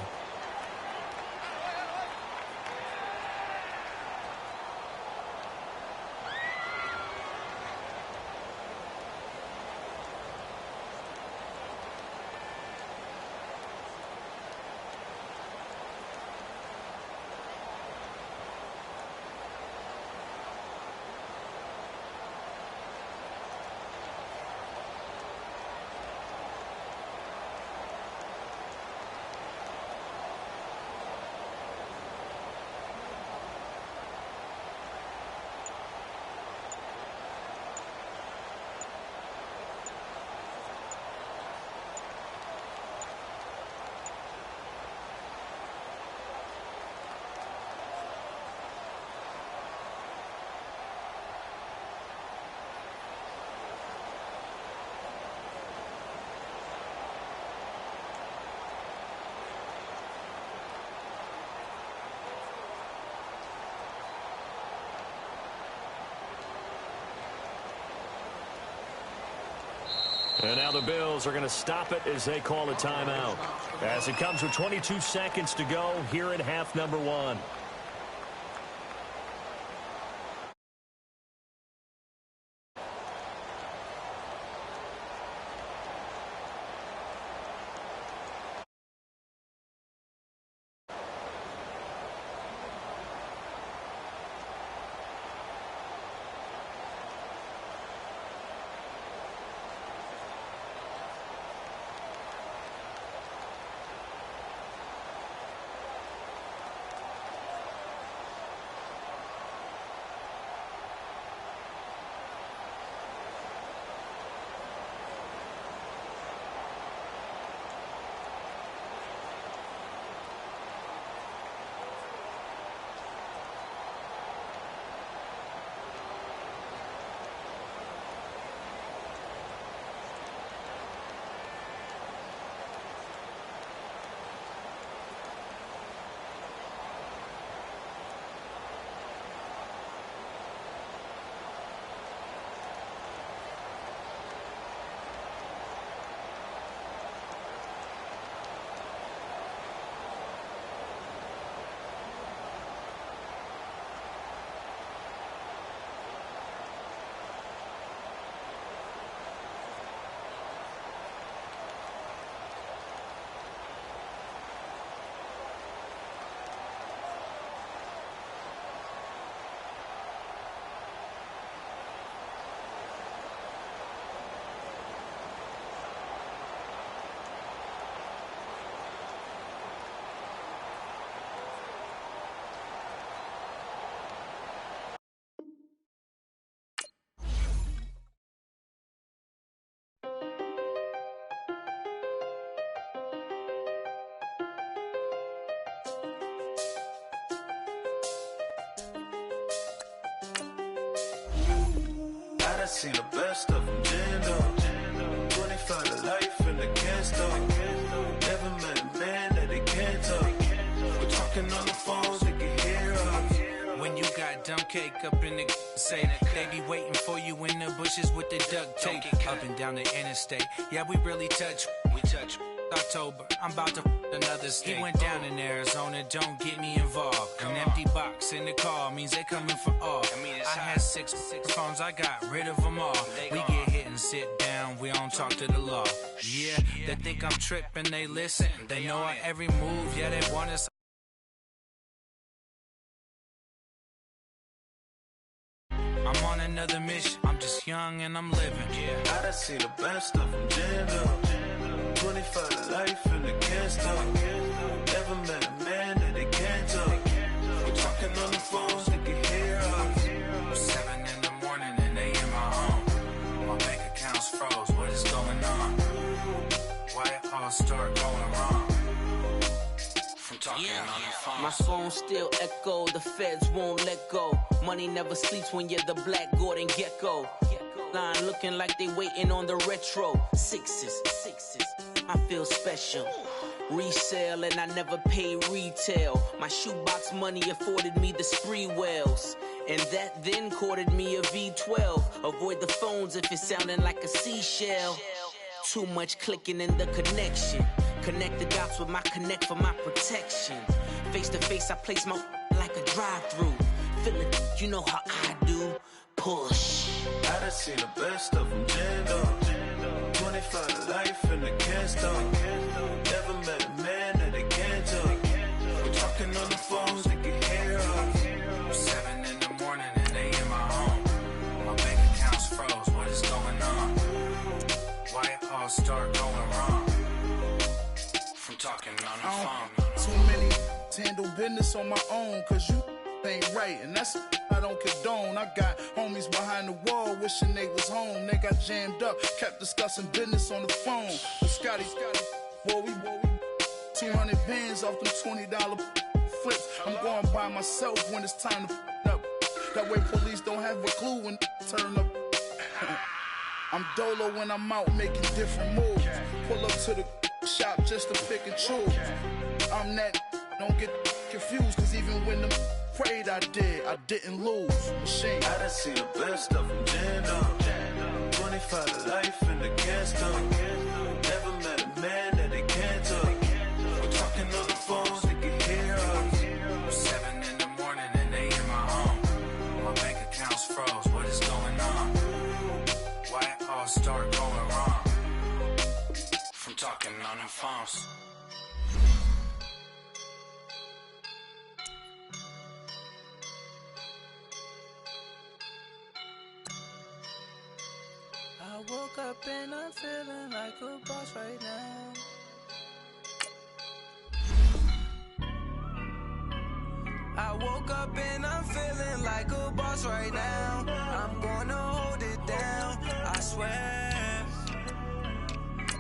And now the Bills are going to stop it as they call a timeout, as it comes with 22 seconds to go here in half number 1. done seen the best of them, Jando. 25 to life and they can't stop. Never met a man that they can't talk. We're talking on the phones, they can hear us. When you got dumb cake up in the say that they be waiting for you in the bushes with the duct tape up and down the interstate. Yeah, we really touch. We touch. October, I'm about to another state. He went down in Arizona, don't get me involved. An empty box in the car means they coming for all. I had six phones, I got rid of them all. We get hit and sit down, we don't talk to the law. Yeah, they think I'm tripping, they listen. They know our every move, yeah, they want us. I'm on another mission, I'm just young and I'm living. Yeah, I done seen the best of them, Jando. 25 to life and they can't stop. Never met a man that they can't talk. We're talking on the phones, they can hear us. 7 in the morning and they in my home. My bank account's froze, what is going on? Why it all start going wrong? From talking on the phone. My phone still echo, the feds won't let go. Money never sleeps when you're the black Gordon Gecko. Line looking like they waiting on the retro. Sixes, I feel special. Resale and I never pay retail. My shoebox money afforded me the spree wells. And that then courted me a V12. Avoid the phones if it's sounding like a seashell. Too much clicking in the connection. Connect the dots with my connect for my protection. Face to face, I place my like a drive-through. Feel it, you know how I do. Push. I done seen the best of them, Jando. 25 to life and they can't stop. Never met a man that they can't talk. We're talking on the phones, they can hear us. 7 in the morning and they in my home. My bank account's froze, what is going on? Why it all start going wrong? From talking on the phone. Too many to handle business on my own, cause you ain't right, and that's I don't condone. I got homies behind the wall wishing they was home. They got jammed up, kept discussing business on the phone. With Scotty, boy, we 200 bands off them $20 flips. I'm going by myself when it's time to up. That way police don't have a clue when turn up. I'm dolo when I'm out making different moves. Pull up to the shop just to pick and choose. I'm that, don't get confused, cause even when the prayed I didn't lose. Machine. I done seen the best of them, Jando. 25 to life and they can't stop. Never met a man that they can't talk. We're talking on the phones, they can hear us. 7 in the morning and they in my home. My bank account's froze, what is going on? Why it all start going wrong? From talking on the phones. I woke up and I'm feeling like a boss right now. I woke up and I'm feeling like a boss right now. I'm gonna hold it down, I swear.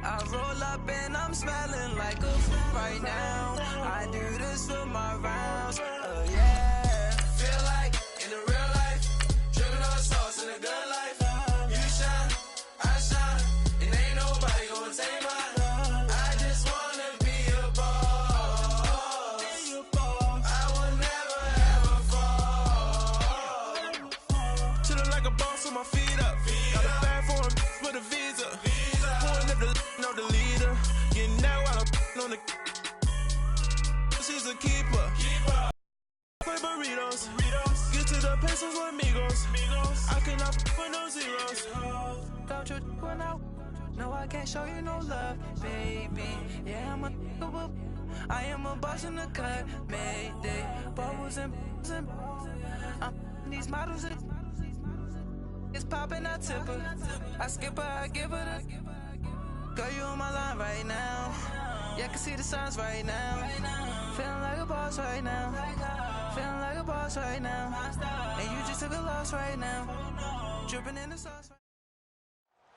I roll up and I'm smelling like a right now. I do this for my rounds, yeah. Feel like in the real life, dripping on sauce in the good life. You shine, I shine, and ain't nobody gonna take mine. I just wanna be a boss. I will never ever fall. Chillin' like a boss with my feet up. Got a bag for him with a visa. Pulling up the know the leader. Getting that while I'm on the. She's a keeper. Play burritos. Get to the pesos with amigos. I cannot put no zeros. Don't you run out? No, I can't show you no love, baby. Yeah, I am a boss in the cut, Mayday. Bubbles and I'm these models. It's popping, I tip her. I skip her, I give her the. Girl, you on my line right now. Yeah, I can see the signs right now. Feeling like a boss right now. Feeling like a boss right now. And you just took a loss right now. Dripping in the sauce.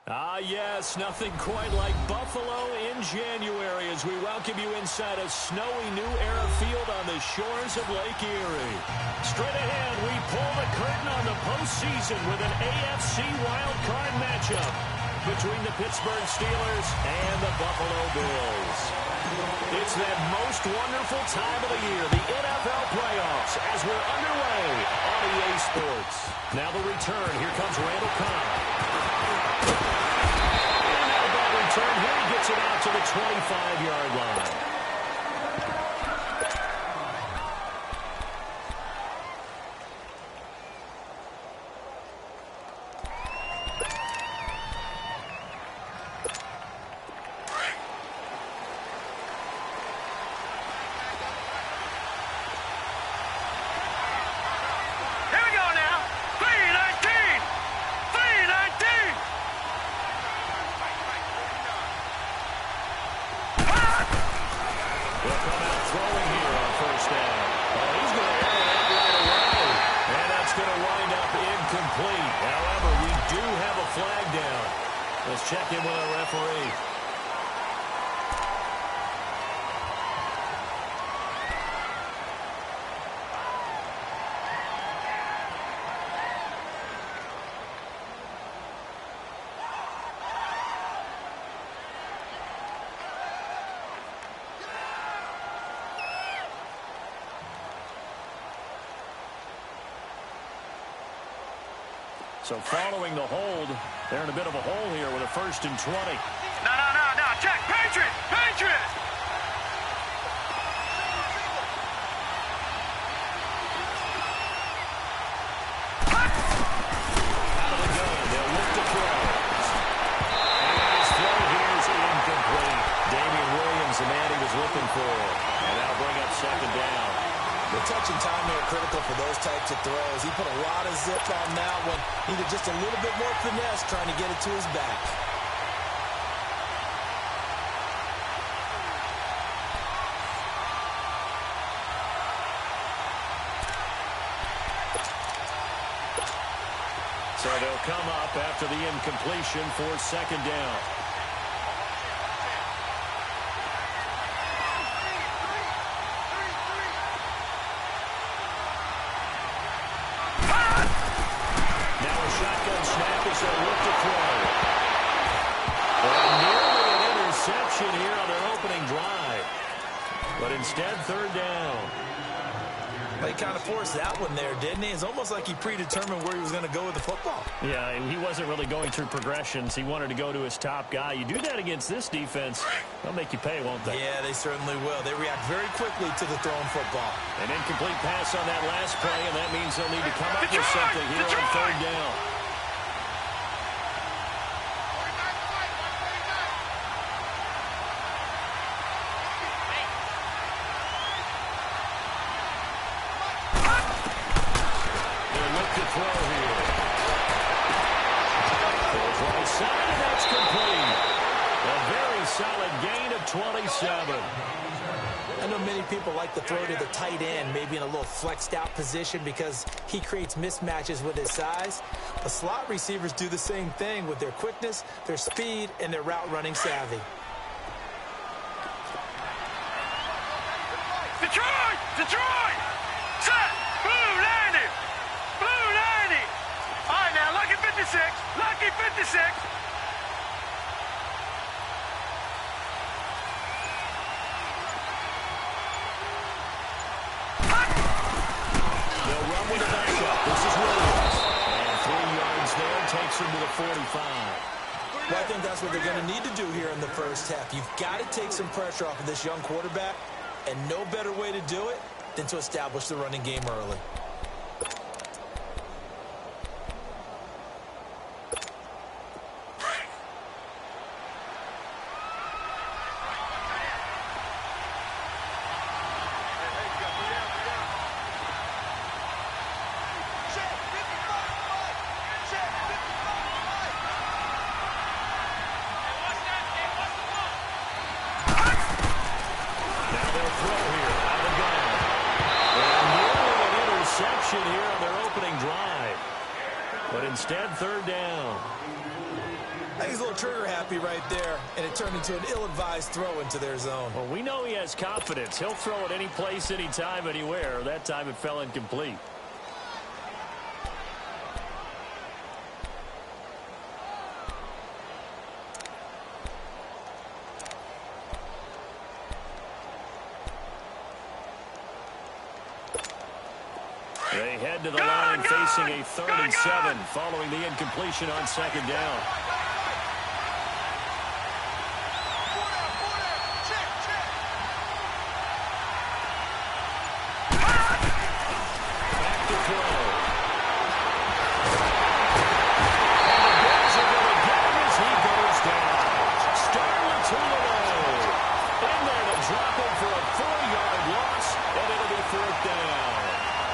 Yes, nothing quite like Buffalo in January as we welcome you inside a snowy new era field on the shores of Lake Erie. Straight ahead, we pull the curtain on the postseason with an AFC wildcard matchup between the Pittsburgh Steelers and the Buffalo Bills. It's that most wonderful time of the year, the NFL playoffs, as we're underway on EA Sports. Now the return. Here comes Randall Cobb. Turn here, he gets it out to the 25-yard line. Let's check in with our referee. So following the hold, they're in a bit of a hole here with a 1st and 20. No. Check. Patriot. Out of the gun. They'll look to throw. And his throw here is incomplete. Damian Williams, the man he was looking for. And that'll bring up 2nd down. The touch and timing are critical for those types of throws. He put a lot of zip on that one. Needed just a little bit more finesse trying to get it to his back. So they'll come up after the incompletion for 2nd down. Here on their opening drive. But instead, 3rd down. Well, he kind of forced that one there, didn't he? It's almost like he predetermined where he was going to go with the football. Yeah, he wasn't really going through progressions. He wanted to go to his top guy. You do that against this defense, they'll make you pay, won't they? Yeah, they certainly will. They react very quickly to the thrown football. An incomplete pass on that last play, and that means they'll need to come up with something here on 3rd down. Solid gain of 27. I know many people like to throw to the tight end, maybe in a little flexed out position because he creates mismatches with his size. But slot receivers do the same thing with their quickness, their speed, and their route running savvy. Detroit! Set! Blue 90! Blue 90! All right, now, lucky 56. Lucky 56. Takes him to the 45. Well, I think that's what they're going to need to do here in the first half. You've got to take some pressure off of this young quarterback, and no better way to do it than to establish the running game early. instead, third down. I think he's a little trigger happy right there, and it turned into an ill-advised throw into their zone. Well, we know he has confidence. He'll throw it any place, anytime, anywhere. That time it fell incomplete. They head to the line facing a 3rd and 7 following the incompletion on second down. Back to throw. And the Bills are going to get him as he goes down. Starling to the road. In there to drop him for a 4-yard loss, and it'll be 4th down.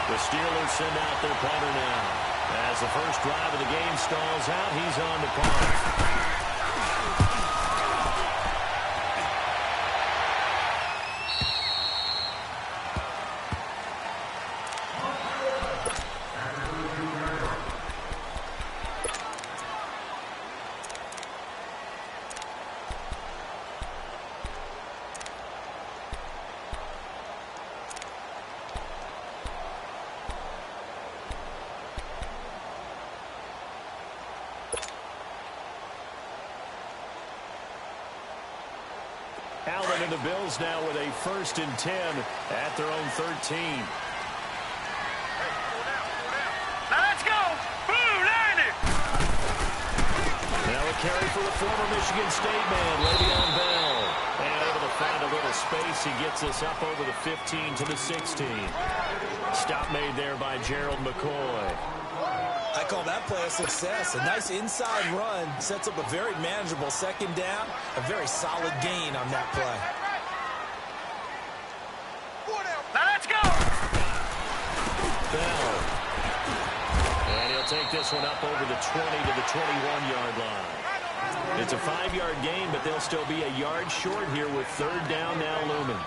The Steelers send out their punter now. As the first drive of the game stalls out, he's on the punt. Allen and the Bills now with a 1st and 10 at their own 13. Now let's go! Blue 90! Now a carry for the former Michigan State man, Le'Veon Bell. And able to find a little space. He gets us up over the 15 to the 16. Stop made there by Gerald McCoy. I call that play a success. A nice inside run sets up a very manageable second down. A very solid gain on that play. Now let's go! Bell. And he'll take this one up over the 20 to the 21-yard line. It's a 5-yard gain, but they'll still be a yard short here with 3rd down now looming.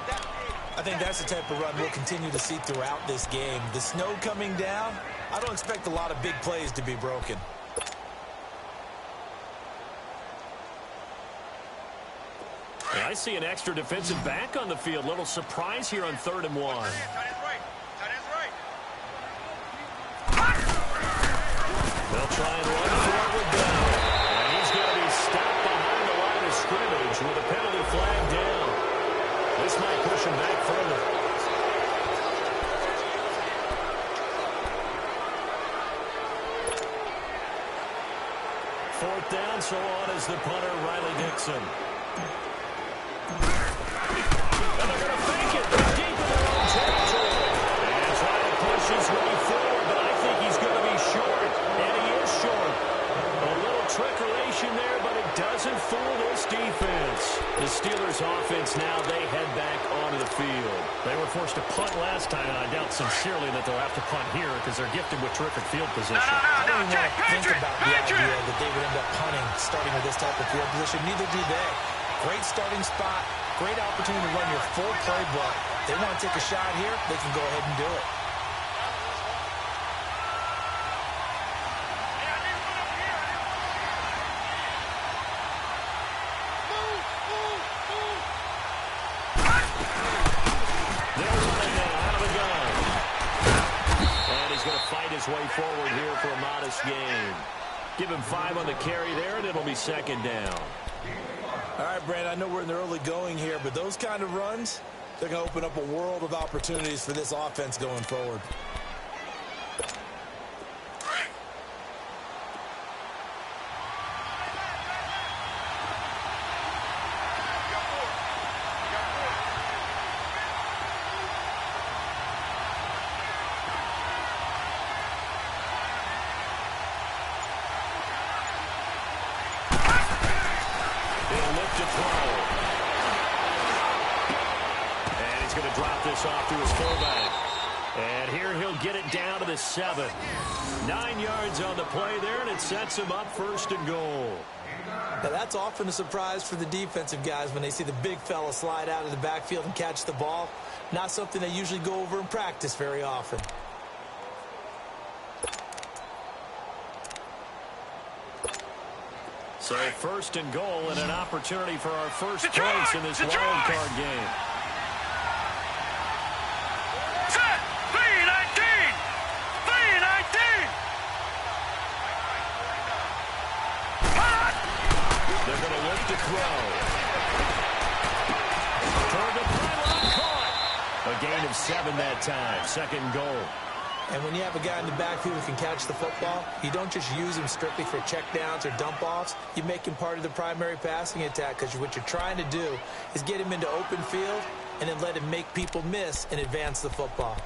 I think that's the type of run we'll continue to see throughout this game. The snow coming down, I don't expect a lot of big plays to be broken. And I see an extra defensive back on the field. Little surprise here on 3rd and 1. They'll try and run forward down. And he's going to be stopped behind the line of scrimmage with a penalty flag down. This might push him back further. Fourth down, so on is the punter, Riley Dixon. And they're going to fake it. They're deep in their own territory. And trying to push his way forward, but I think he's going to be short. And he is short. A little trickeration there, but it doesn't fool this defense. The Steelers offense now, they head back onto the field. They were forced to punt last time, and I doubt sincerely that they'll have to punt here because they're gifted with terrific field position. I don't even want to think about the idea that they would end up punting starting with this type of field position. Neither do they. Great starting spot, great opportunity to run your full playbook. They want to take a shot here, they can go ahead and do it. Way forward here for a modest gain. Give him 5 on the carry there, and it'll be 2nd down. All right, Brand, I know we're in the early going here, but those kind of runs, they're going to open up a world of opportunities for this offense going forward. Off to his fullback. And here he'll get it down to the 7. 9 yards on the play there, and it sets him up 1st and goal. Now that's often a surprise for the defensive guys when they see the big fella slide out of the backfield and catch the ball. Not something they usually go over in practice very often. So first and goal and an opportunity for our first points in this wild card game. Set! 3-19! 3-19! They're going to look to throw. Toward the pylon, caught. A gain of 7 that time. Second goal. And when you have a guy in the backfield who can catch the football, you don't just use him strictly for checkdowns or dump-offs. You make him part of the primary passing attack because what you're trying to do is get him into open field and then let him make people miss and advance the football.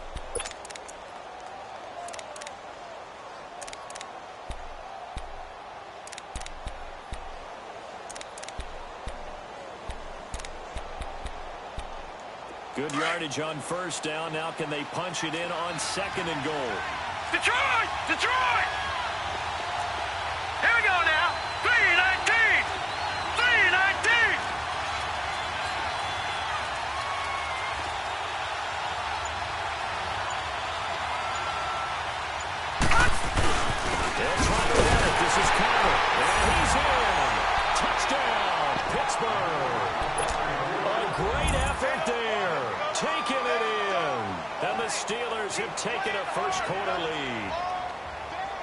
Good yardage on first down. Now can they punch it in on second and goal? Detroit! Detroit! Here we go now. 3-19! 3-19! They'll try to get it. This is Carter. And he's in. Touchdown, Pittsburgh. A great effort there. Taking it in. And the Steelers have taken a first-quarter lead.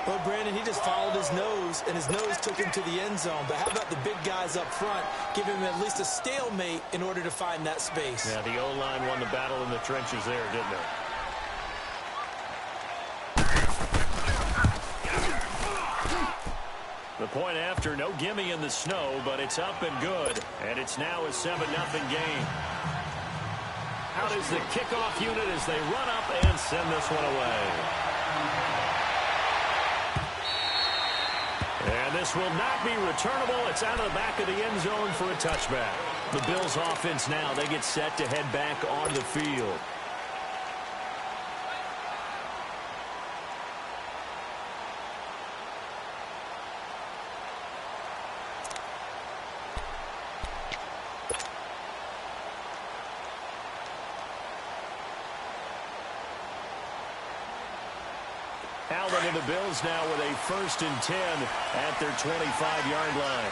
Well, Brandon, he just followed his nose, and his nose took him to the end zone. But how about the big guys up front? Give him at least a stalemate in order to find that space. Yeah, the O-line won the battle in the trenches there, didn't it? The point after, no gimme in the snow, but it's up and good. And it's now a 7-0 game. Out is the kickoff unit as they run up and send this one away. And this will not be returnable. It's out of the back of the end zone for a touchback. The Bills offense now, they get set to head back on the field. Allen and the Bills now with a 1st and 10 at their 25-yard line.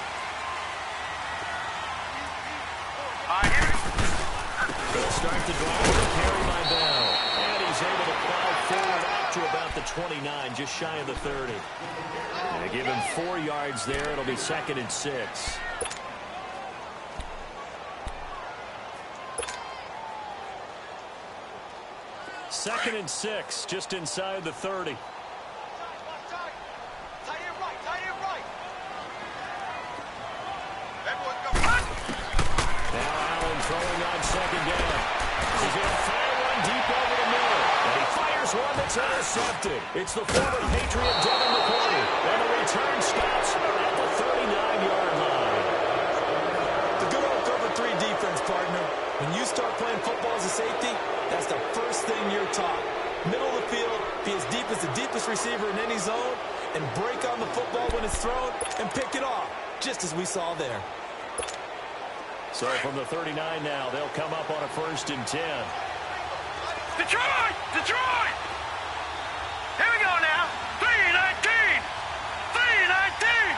They'll start the drive with a carry by Bell. And he's able to plow forward up to about the 29, just shy of the 30. And they give him 4 yards there. It'll be 2nd and 6. Second and 6, just inside the 30. Throwing on 2nd down. He's going to fire one deep over the middle. And he fires one that's intercepted. It's the former Patriot Devin McCourty. And the return stops at the 39-yard line. The good old cover 3 defense, partner. When you start playing football as a safety, that's the first thing you're taught. Middle of the field, be as deep as the deepest receiver in any zone, and break on the football when it's thrown and pick it off, just as we saw there. So from the 39 now, they'll come up on a 1st and 10. Detroit! Detroit! Here we go now. 3-19! 3-19!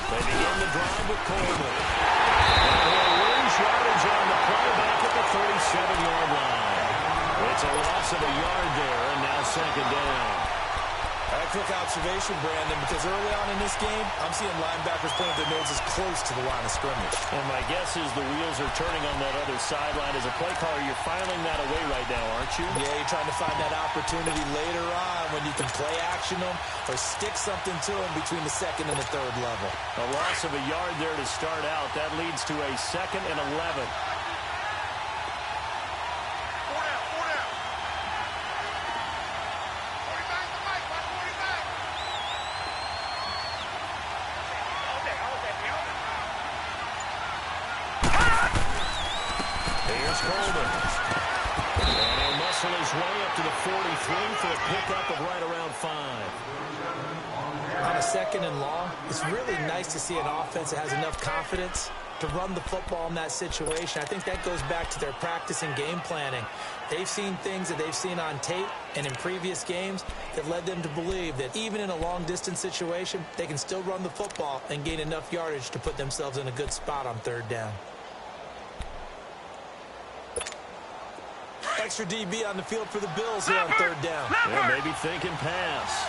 They begin the drive with Coleman. And they'll lose yardage on the play back at the 37-yard line. It's a loss of a yard there, and now 2nd down. A quick observation, Brandon, because early on in this game, I'm seeing linebackers playing their noses close to the line of scrimmage. And my guess is the wheels are turning on that other sideline. As a play caller, you're filing that away right now, aren't you? Yeah, you're trying to find that opportunity later on when you can play action them or stick something to them between the 2nd and the 3rd level. A loss of a yard there to start out. That leads to a 2nd and 11. To the 43 for a pickup of right around 5. On a 2nd and long, it's really nice to see an offense that has enough confidence to run the football in that situation. I think that goes back to their practice and game planning. They've seen things that they've seen on tape and in previous games that led them to believe that even in a long-distance situation, they can still run the football and gain enough yardage to put themselves in a good spot on third down. Extra DB on the field for the Bills here on third down. Yeah, maybe thinking pass.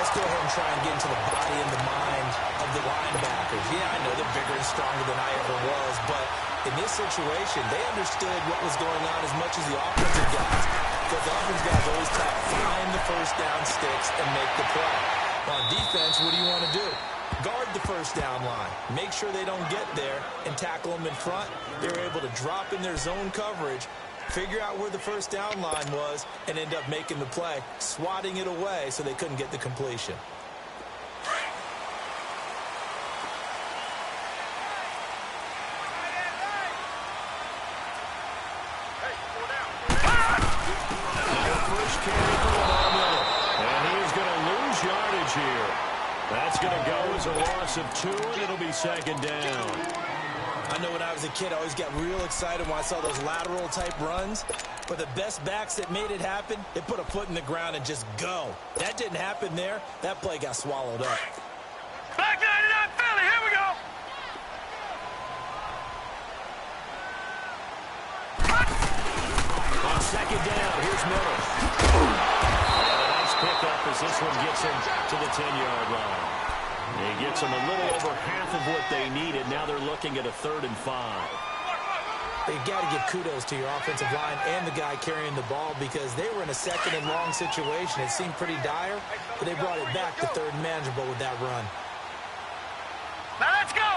Let's go ahead and try and get into the body and the mind of the linebackers. Yeah, I know they're bigger and stronger than I ever was, but in this situation, they understood what was going on as much as the offensive guys. Because the offensive guys always taught, find the first down sticks and make the play. On defense, what do you want to do? Guard the first down line. Make sure they don't get there and tackle them in front. They were able to drop in their zone coverage, figure out where the first down line was, and end up making the play, swatting it away so they couldn't get the completion. First carry for Lamar Miller. And he is going to lose yardage here. That's going to go as a loss of 2, and it'll be second down. I know when I was a kid, I always got real excited when I saw those lateral-type runs. But the best backs that made it happen, they put a foot in the ground and just go. That didn't happen there. That play got swallowed up. Back 99 Philly, here we go. On second down, here's Miller. And a nice pickup as this one gets him to the 10-yard line. He gets them a little over half of what they needed. Now they're looking at a 3rd and 5. You got to give kudos to your offensive line and the guy carrying the ball because they were in a 2nd and long situation. It seemed pretty dire, but they brought it back to 3rd and manageable with that run. Now let's go.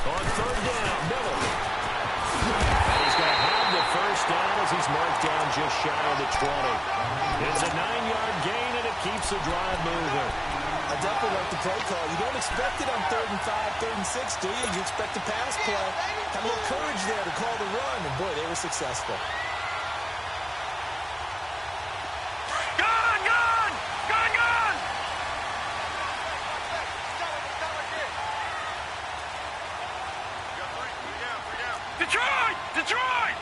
On 3rd down, Miller. And he's going to have the first down as he's marked down just shy of the 20. It's a 9-yard gain, and it keeps the drive moving. I definitely like the play call. You don't expect it on 3rd and 5, 3rd and 6, do you? You expect a pass play. Have a little courage there to call the run, and boy, they were successful. Gone, gone, gone, gone. Detroit, Detroit.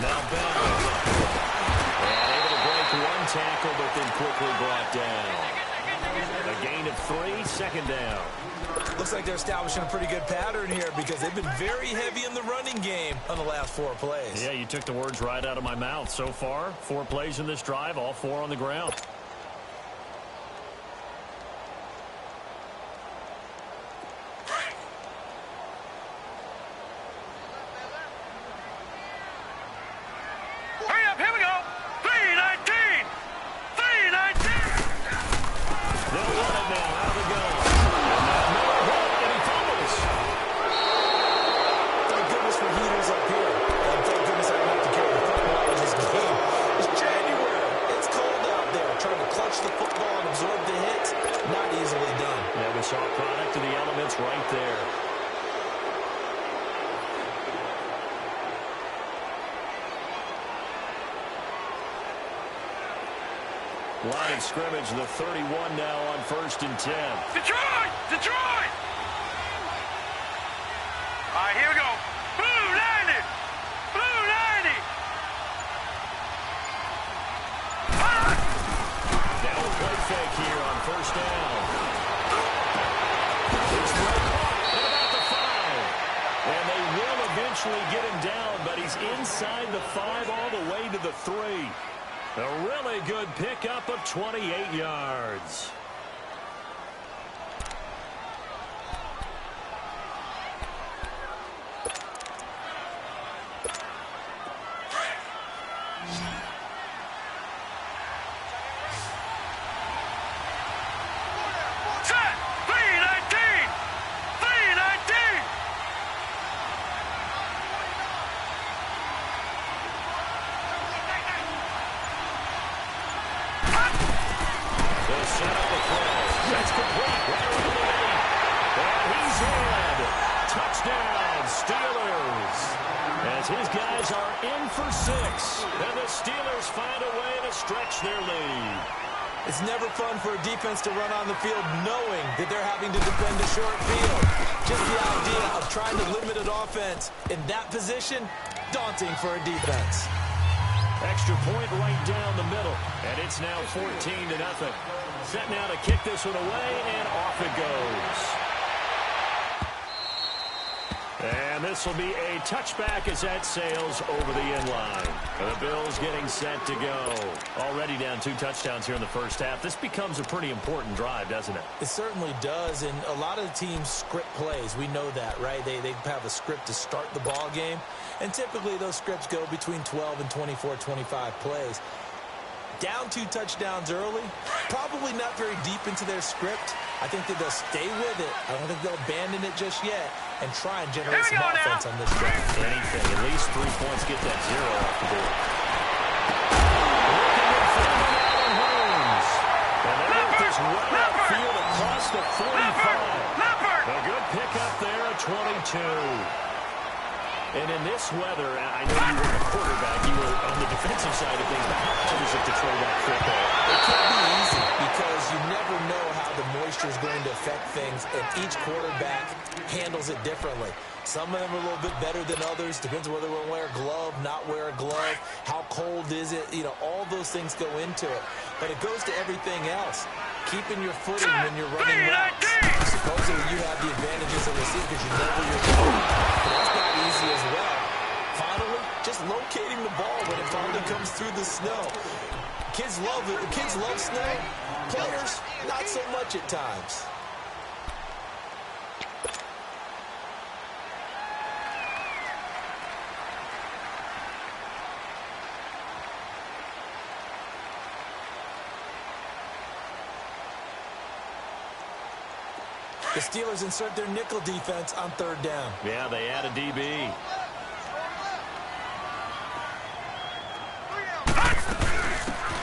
Now Bell. And able to break one tackle, but then quickly brought down. A gain of 3, second down. Looks like they're establishing a pretty good pattern here because they've been very heavy in the running game on the last 4 plays. Yeah, you took the words right out of my mouth. So far, 4 plays in this drive, all 4 on the ground. Hurry up, here we go. 319. 319. They'll run it now out of the gun. And now Miller hit, and he fumbles. Thank goodness for heaters up here. And thank goodness I don't have to carry the football in this game. It's January. It's cold out there. Trying to clutch the football and absorb the hits, not easily done. Yeah, we saw a product of the elements right there. Line of scrimmage, the 31 now on 1st and 10. Detroit, Detroit. All right, here we go. Blue 90. Blue 90. Now a play fake here on 1st down. It's right at about the 5. And they will eventually get him down, but he's inside the 5 all the way to the 3. A really good pickup of 28 yards. Set. 319. 319. set up a throw. That's complete. Right over the knee. And he's in. Touchdown, Steelers. As his guys are in for 6. And the Steelers find a way to stretch their lead. It's never fun for a defense to run on the field knowing that they're having to defend a short field. Just the idea of trying to limit an offense in that position, daunting for a defense. Extra point right down the middle. And it's now 14-0. Set now to kick this one away, and off it goes. And this will be a touchback as that sails over the end line. And the Bills getting set to go. Already down 2 touchdowns here in the first half. This becomes a pretty important drive, doesn't it? It certainly does, and a lot of the teams script plays. We know that, right? They have a script to start the ball game, and typically those scripts go between 12 and 24, 25 plays. Down 2 touchdowns early, probably not very deep into their script. I think that they'll stay with it. I don't think they'll abandon it just yet and try and generate some offense on this drive. Anything, at least 3 points, get that 0 off the board. And they get this well upfield across the 45. A good pickup there at 22. And in this weather, I know you were a quarterback, you were on the defensive side of things, but how hard is it to throw that football? It can't be easy because you never know how the moisture is going to affect things, and each quarterback handles it differently. Some of them are a little bit better than others. Depends on whether we'll wear a glove, not wear a glove. How cold is it? You know, all those things go into it. But it goes to everything else. Keeping your footing when you're running routes. Supposedly you have the advantages of receiver because you know where you're going. But that's not easy as well. Finally, just locating the ball when it finally comes through the snow. Kids love it. Kids love snow. Players, not so much at times. The Steelers insert their nickel defense on 3rd down. Yeah, they add a DB.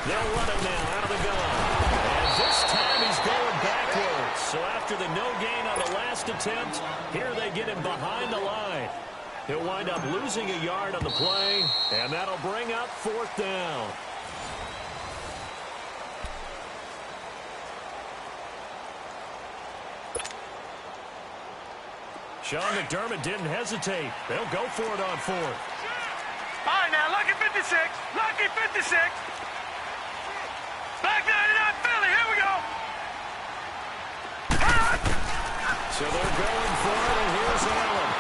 They'll run it now out of the gun. And this time he's going backwards. So after the no gain on the last attempt, here they get him behind the line. He'll wind up losing a yard on the play, and that'll bring up 4th down. Sean McDermott didn't hesitate. They'll go for it on 4th. All right, now, lucky 56. Lucky 56. Back 99 Philly. Here we go. So they're going for it, and here's Allen.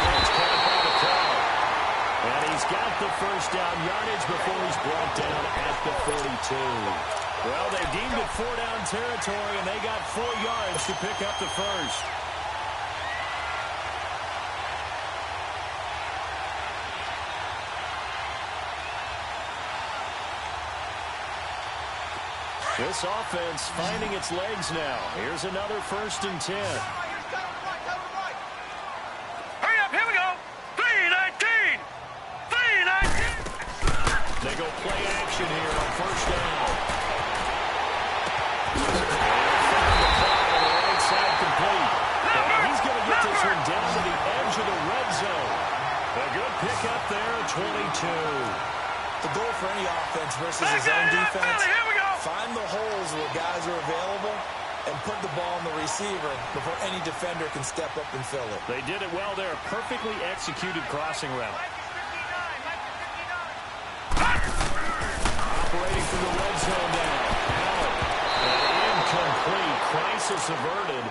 It's caught by the crowd. And he's got the first down yardage before he's brought down at the 42. Well, they deemed it 4-down territory, and they got 4 yards to pick up the first. This offense finding its legs now. Here's another 1st and 10. Hurry up, here we go. 3-19. 3-19. They go play action here on 1st down. Right side complete. And he's going to get this one down to the edge of the red zone. A good pickup there at 22. The goal for any offense versus a zone defense, find the holes where guys are available and put the ball on the receiver before any defender can step up and fill it. They did it well there. Perfectly executed crossing route. Operating from the red zone now. Incomplete. Crisis averted.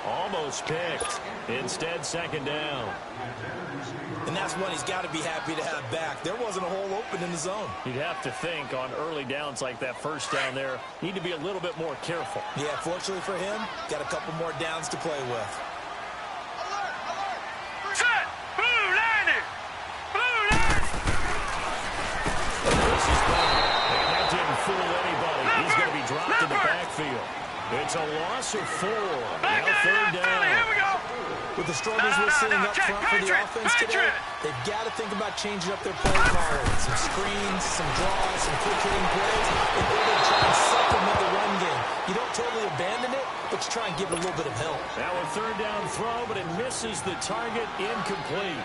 Almost picked. Instead, 2nd down. And that's one he's got to be happy to have back. There wasn't a hole open in the zone. You'd have to think on early downs like that 1st down there, need to be a little bit more careful. Yeah, fortunately for him, got a couple more downs to play with. Set! Blue 90! Blue 90! This is bad. And that didn't fool anybody. He's going to be dropped in the backfield. It's a loss of 4. Now 3rd down. Here we go. With the struggles we're seeing up front for the offense today, they've got to think about changing up their play calling. Some screens, some draws, some quick-hitting plays in order to try and supplement the run game. but you try and give it a little bit of help. Now a third down throw, but it misses the target, incomplete.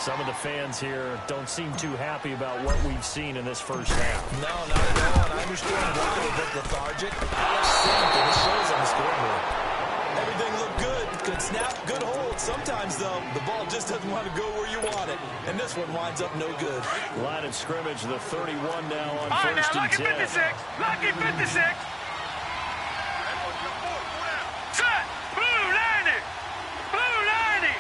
Some of the fans here don't seem too happy about what we've seen in this first half. No, not at all, and I understand why they're a bit lethargic. And it shows on the scoreboard. Everything looked good. Good snap, good hold. Sometimes, though, the ball just doesn't want to go where you want it. And this one winds up no good. Line of scrimmage, the 31 now on All right, first now, and 10. lucky 56. Lucky 56. Set. Blue 90. Blue 90.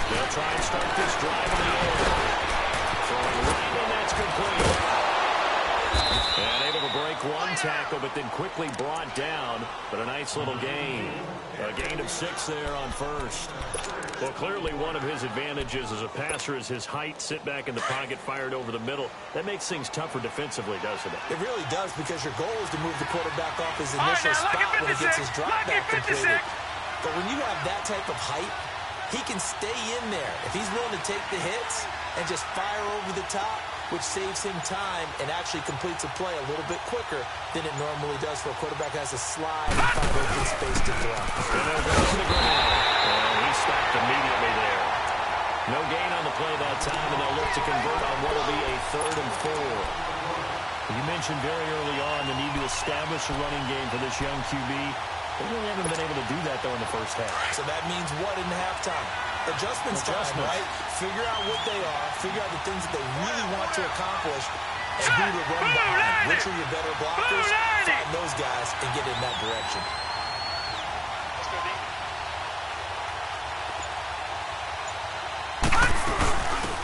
They'll try and start this drive in the air. Throwing right in, that's complete. And able to break one tackle, but then quickly brought down. But a nice little gain. A gain of 6 there on first. Well, clearly one of his advantages as a passer is his height. Sit back in the pocket, fired over the middle. That makes things tougher defensively, doesn't it? It really does, because your goal is to move the quarterback off his initial spot when he gets his drop back completed. But when you have that type of height, he can stay in there if he's willing to take the hits and just fire over the top, which saves him time and actually completes a play a little bit quicker than it normally does for a quarterback who has to slide and find open space to throw. And they'll go to the ground. And he stopped immediately there. No gain on the play that time, and they'll look to convert on what will be a 3rd and 4. You mentioned very early on the need to establish a running game for this young QB. They really haven't been able to do that, though, in the first half. So that means what in halftime? Adjustments time, right? Figure out what they are. Figure out the things that they really want to accomplish and who to run behind. Which are your better blockers? Find those guys and get in that direction.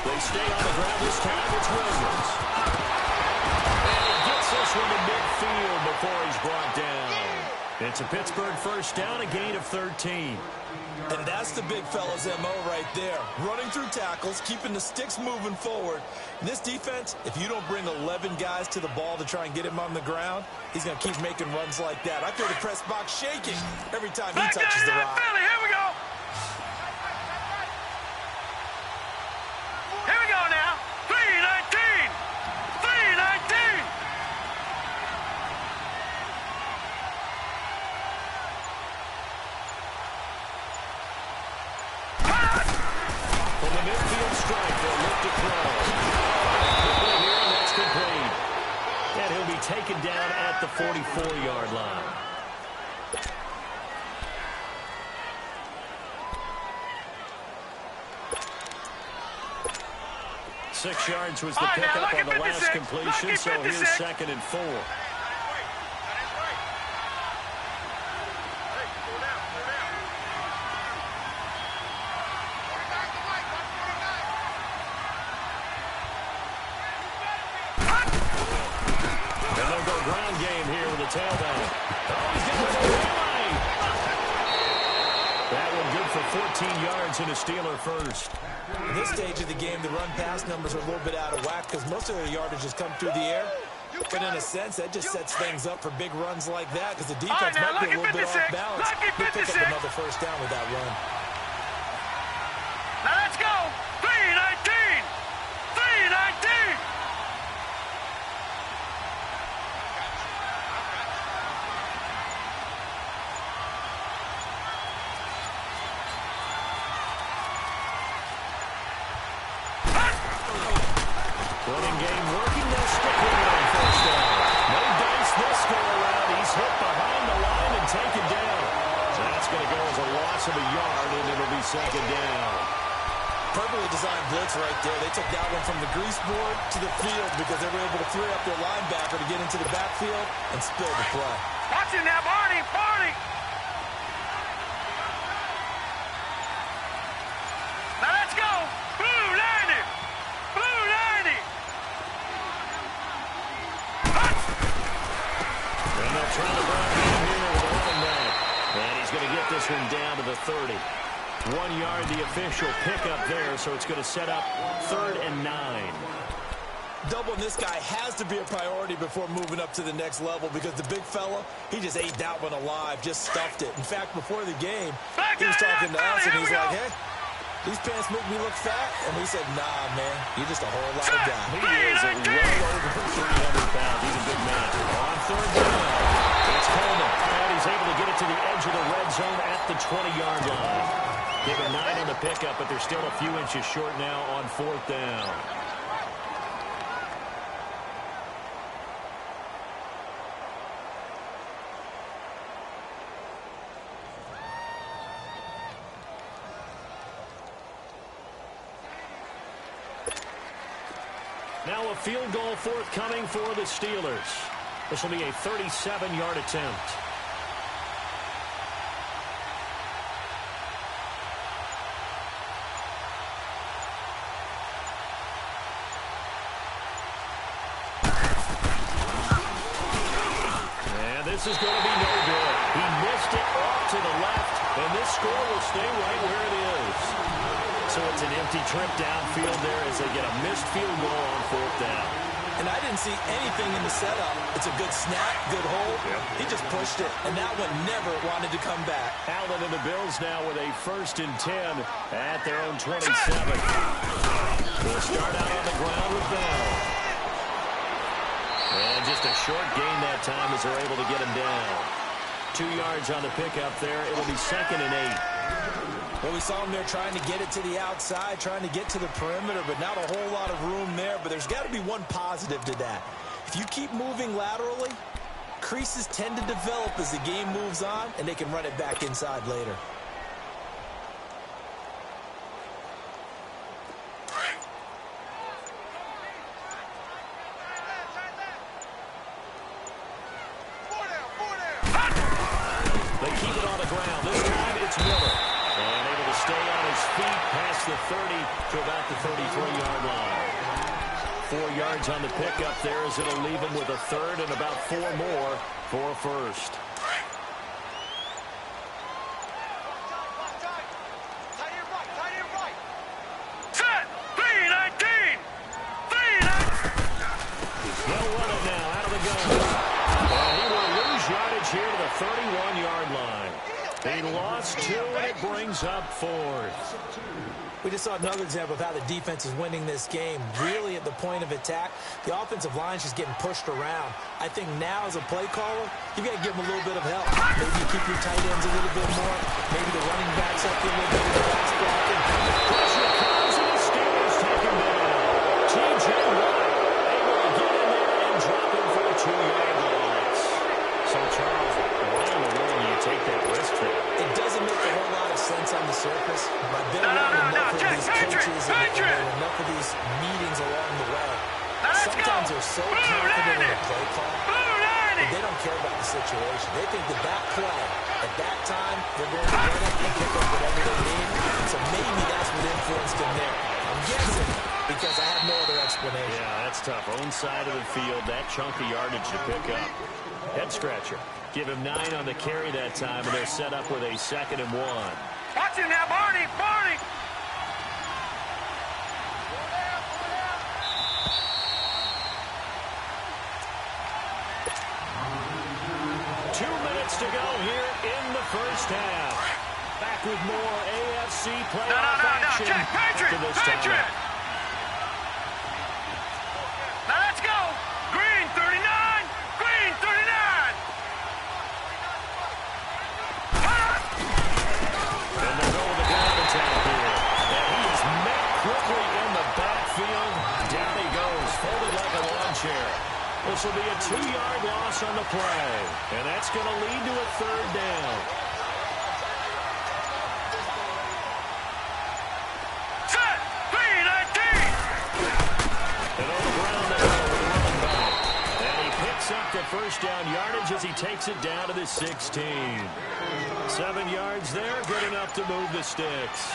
They stay on the ground this time. It's Williams. And he gets this one to midfield before he's brought down. It's a Pittsburgh first down, a gain of 13. And that's the big fella's MO right there. Running through tackles, keeping the sticks moving forward. In this defense, if you don't bring 11 guys to the ball to try and get him on the ground, he's going to keep making runs like that. I feel the press box shaking every time he touches the rock. Here we go. Here we go now. 319. 319. From the midfield strike, they'll look to throw. Quickly here, and that's complete. And he'll be taken down at the 44-yard line. Six yards was the pickup on the last completion, so here's 2nd and 4. Tailback. Oh, he's got it away. That one good for 14 yards and a Steeler first. In this stage of the game, the run-pass numbers are a little bit out of whack because most of their yardage has come through the air. But in a sense, that just sets things up for big runs like that because the defense might be a little bit off balance. They pick up another first down with that run. Now let's go. 319. 319. Running game working. They'll stick with it on first down. No dice this go around. He's hit behind the line and taken down. So that's going to go as a loss of a yard, and it'll be 2nd down. Perfectly designed blitz right there. They took that one from the grease board to the field because they were able to free up their linebacker to get into the backfield and spill the play. Watch it now, Barney. Barney. Now let's go. Blue 90. Blue 90. And they'll try to run in here with a running back. And he's going to get this one down to the 30. 1 yard, the official pickup there, so it's going to set up 3rd and 9. Doubling this guy has to be a priority before moving up to the next level because the big fella, he just ate that one alive, just stuffed it. In fact, before the game, he was talking to us, and he's like, hey, These pants make me look fat. And we said, nah, man, you're just a whole lot of guy. He is well over 300 pounds. He's a big man. On third down, it's Coleman. And he's able to get it to the edge of the red zone at the 20-yard line. Give him 9 on the pickup, but they're still a few inches short now on fourth down. Now a field goal forthcoming for the Steelers. This will be a 37-yard attempt. And this is going to be no good. He missed it off to the left, and this score will stay right where it is. So it's an empty trip downfield there as they get a missed field goal on fourth down. And I didn't see anything in the setup. It's a good snap, good hold. Yep. He just pushed it, and that one never wanted to come back. Allen and the Bills now with a 1st and 10 at their own 27. We'll start out on the ground with Bell. And just a short gain that time as they're able to get him down. 2 yards on the pickup there. It'll be 2nd and 8. Well, we saw him there trying to get it to the outside, trying to get to the perimeter, but not a whole lot of room there. But there's got to be one positive to that. If you keep moving laterally, creases tend to develop as the game moves on, and they can run it back inside later. They keep it on the ground. This time it's Miller. And able to stay on his feet past the 30 to about the 33-yard line. 4 yards on the pickup there as it'll leave him with a 3rd and about 4 more for a 1st. Set! 3-19! 3-19! They'll run it now out of the gun. And he will lose yardage here to the 31-yard line. They lost 2, and it brings up 4th. We just saw another example of how the defense is winning this game. Really at the point of attack, the offensive line's just getting pushed around. I think now as a play caller, you've got to give them a little bit of help. Maybe you keep your tight ends a little bit more. Maybe the running backs up a little bit with the pass blocking. Pressure comes, and the Steelers take him down. T.J. Watt able to get in there and drop him for a 2-yard loss. So, Charles, why in the world do you take that risk there? It doesn't make a whole lot of sense on the surface. But I've been around enough of these coaches and enough of these meetings along the way. Sometimes they're so confident in a play call that they don't care about the situation. They think that play, at that time, they're going to run it and pick up whatever they need. So maybe that's what influenced them there. I'm guessing because I have no other explanation. Yeah, that's tough. Own side of the field, that chunk of yardage to pick up. Head scratcher. Give him 9 on the carry that time, and they're set up with a 2nd and 1. Watch him now, Barney! Barney! 2 minutes to go here in the first half. Back with more AFC playoff action after this time. Now let's go! Green 39! Green 39! And they'll go with the ground attack here. And he is met quickly in the backfield. Down he goes, folded like a lawn chair. This will be a 2-yard loss on the play. And that's going to lead to a 3rd down. Set! 3-19! And on the ground now with the running back. And he picks up the first down yardage as he takes it down to the 16. 7 yards there, good enough to move the sticks.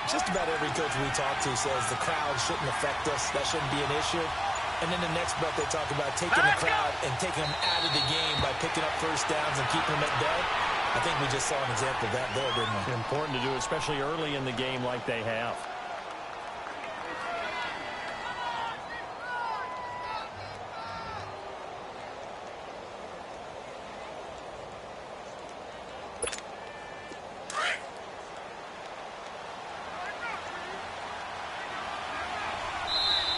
Just about every coach we talk to says the crowd shouldn't affect us. That shouldn't be an issue. And then the next breath they talk about taking the crowd and taking them out of the game by picking up first downs and keeping them at bay. I think we just saw an example of that there, didn't we? Important to do, especially early in the game like they have.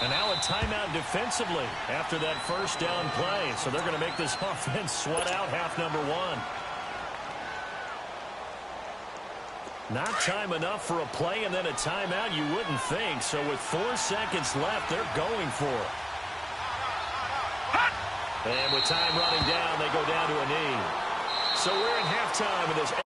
And now a timeout defensively after that first down play. So they're going to make this offense sweat out half number one. Not time enough for a play and then a timeout, you wouldn't think. So with 4 seconds left, they're going for it. And with time running down, they go down to a knee. So we're in halftime in this